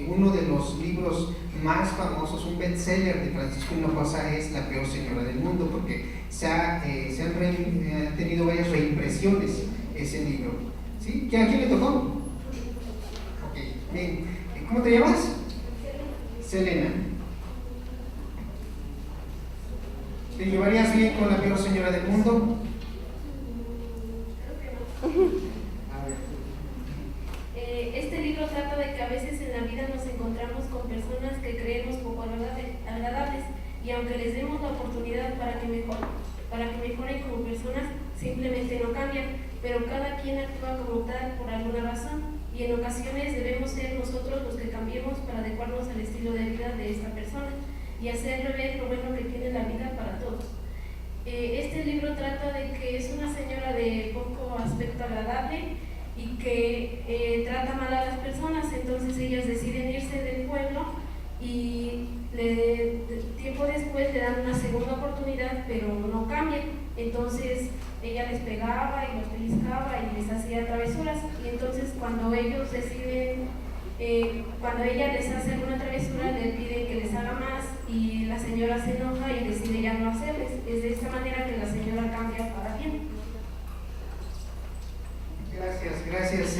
Uno de los libros más famosos, un bestseller de Francisco Hinojosa, es La peor señora del mundo, porque se han tenido varias reimpresiones ese libro, ¿sí? ¿A quién le tocó? Ok, bien. ¿Cómo te llamas? Selena. ¿Te llevarías bien con La peor señora del mundo? A ver. Este libro trata de que a veces en la vida nos encontramos con personas que creemos poco agradables, y aunque les demos la oportunidad para que mejoren como personas, simplemente no cambian, pero cada quien actúa como tal por alguna razón, y en ocasiones debemos ser nosotros los que cambiemos para adecuarnos al estilo de vida de esta persona y hacerle ver lo bueno que tiene la vida para todos. Este libro trata de que es una señora de poco aspecto agradable y que trata mal a las personas. Entonces ellas deciden irse del pueblo y tiempo después le dan una segunda oportunidad, pero no cambian. Entonces ella les pegaba y los pellizcaba y les hacía travesuras. Y entonces cuando ellos deciden, cuando ella les hace alguna travesura, le piden que les haga más y la señora se enoja y decide ya no hacerles. Es de esta manera que la señora cambia para bien. Gracias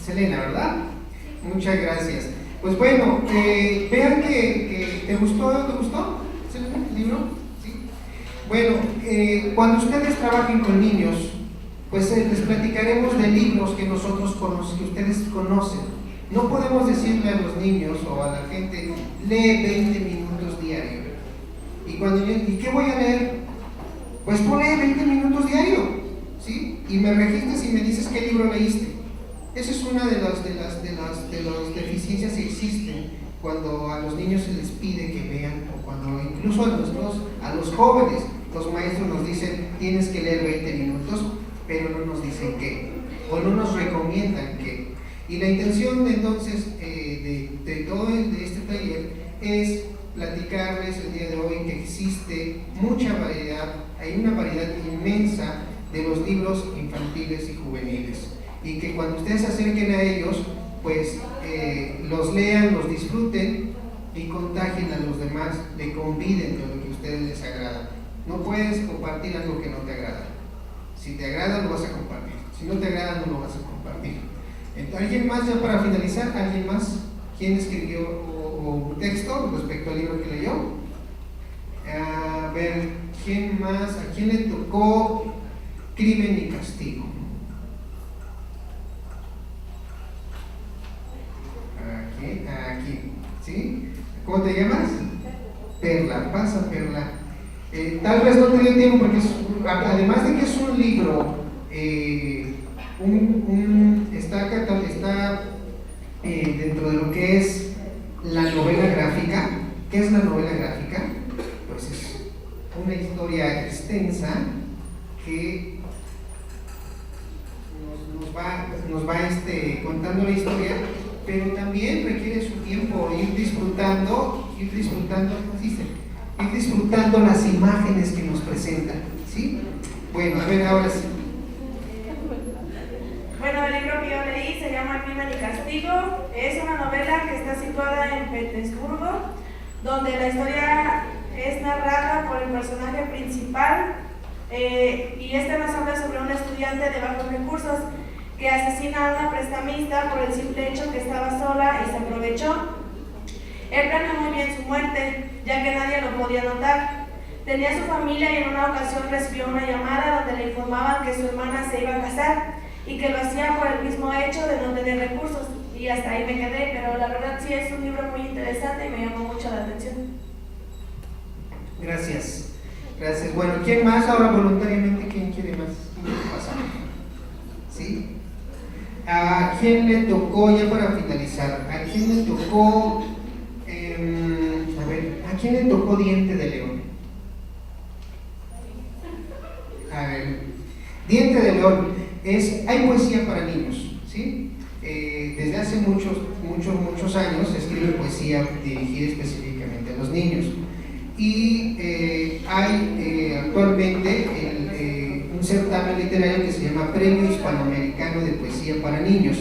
Selena, ¿verdad? Muchas gracias. Pues bueno, vean que ¿te gustó, Selena, el libro? ¿Sí? Bueno, cuando ustedes trabajen con niños, pues les platicaremos de libros que nosotros que ustedes conocen. No podemos decirle a los niños o a la gente, lee 20 minutos diario. ¿Y qué voy a leer? Pues ponle 20 minutos diario, ¿sí? Y me registras y me dices qué libro leíste. Esa es una de las deficiencias que existen cuando a los niños se les pide que vean, o cuando incluso a los jóvenes, los maestros nos dicen tienes que leer 20 minutos, pero no nos dicen qué, o no nos recomiendan qué. Y la intención entonces de todo este taller es platicarles el día de hoy que existe mucha variedad, hay una variedad inmensa de los libros infantiles y juveniles, y que cuando ustedes se acerquen a ellos, pues los lean, los disfruten y contagien a los demás, le conviden de lo que a ustedes les agrada. No puedes compartir algo que no te agrada. Si te agrada, lo vas a compartir. Si no te agrada, no lo vas a compartir. Entonces, ¿alguien más ya para finalizar? ¿Alguien más? ¿Quién escribió un texto respecto al libro que leyó? A ver, ¿quién más? ¿A quién le tocó Crimen y Castigo? Aquí, ¿sí? ¿Cómo te llamas? Perla, pasa Perla. Tal vez no te dio tiempo porque además de que es un libro, está dentro de lo que es la novela gráfica. ¿Qué es la novela gráfica? Pues es una historia extensa que nos va contando la historia, pero también requiere su tiempo, ir disfrutando las imágenes que nos presentan, ¿sí? Bueno, a ver, ahora sí. Bueno, el libro que yo leí se llama Crimen y Castigo. Es una novela que está situada en Petersburgo, donde la historia es narrada por el personaje principal, y este nos habla sobre un estudiante de bajos recursos que asesina a una prestamista por el simple hecho que estaba sola y se aprovechó. Él planeó muy bien su muerte, ya que nadie lo podía notar. Tenía su familia y en una ocasión recibió una llamada donde le informaban que su hermana se iba a casar y que lo hacía por el mismo hecho de no tener recursos. Y hasta ahí me quedé, pero la verdad sí es un libro muy interesante y me llamó mucho la atención. Gracias. Bueno, ¿quién más ahora voluntariamente? ¿Quién quiere más? ¿Quién quiere pasar? ¿Sí? ¿A quién le tocó, ya para finalizar, a quién le tocó, ¿a quién le tocó Diente de León? A ver, Diente de León hay poesía para niños, ¿sí? Desde hace muchos años se escribe poesía dirigida específicamente a los niños, y hay actualmente un certamen literario que se llama Premio Hispanoamericano de Poesía para Niños.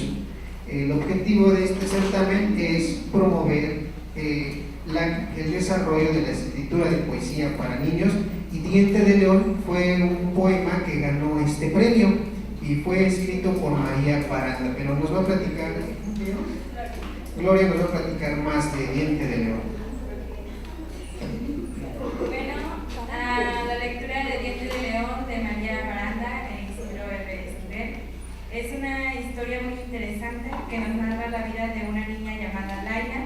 El objetivo de este certamen es promover el desarrollo de la escritura de poesía para niños, y Diente de León fue un poema que ganó este premio y fue escrito por María Paranda, pero nos va a platicar Gloria nos va a platicar más de Diente de León. Bueno, la lectura de Diente de León de María Baranda en Isidro R. Esquivel es una historia muy interesante que nos narra la vida de una niña llamada Laila,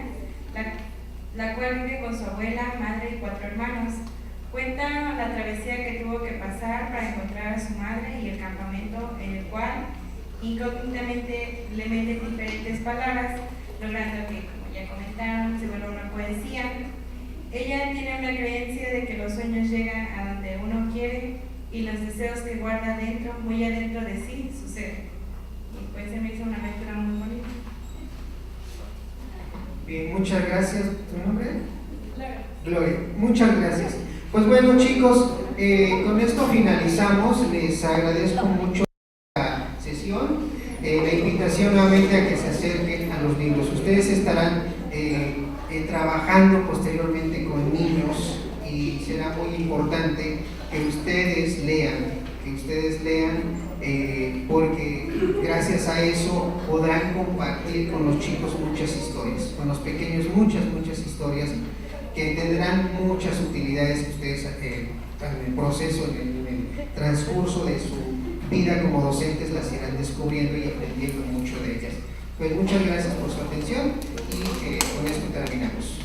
la cual vive con su abuela, madre y 4 hermanos. Cuenta la travesía que tuvo que pasar para encontrar a su madre y el campamento en el cual incógnitamente le meten diferentes palabras, logrando que, como ya comentaron, se vuelva una poesía. Ella tiene una creencia de que los sueños llegan a donde uno quiere y los deseos que guarda dentro, muy adentro de sí, suceden. Y pues se me hizo una lectura muy bonita. Bien, muchas gracias. ¿Tu nombre? Gloria. Muchas gracias. Pues bueno, chicos, con esto finalizamos. Les agradezco mucho la sesión. La invitación nuevamente a que se acerquen a los libros. Ustedes estarán trabajando posteriormente con niños y será muy importante que ustedes lean, porque gracias a eso podrán compartir con los chicos muchas historias, con los pequeños muchas historias que tendrán muchas utilidades que ustedes en el proceso, en el transcurso de su vida como docentes las irán descubriendo y aprendiendo mucho de ellas. Pues muchas gracias por su atención y con esto terminamos.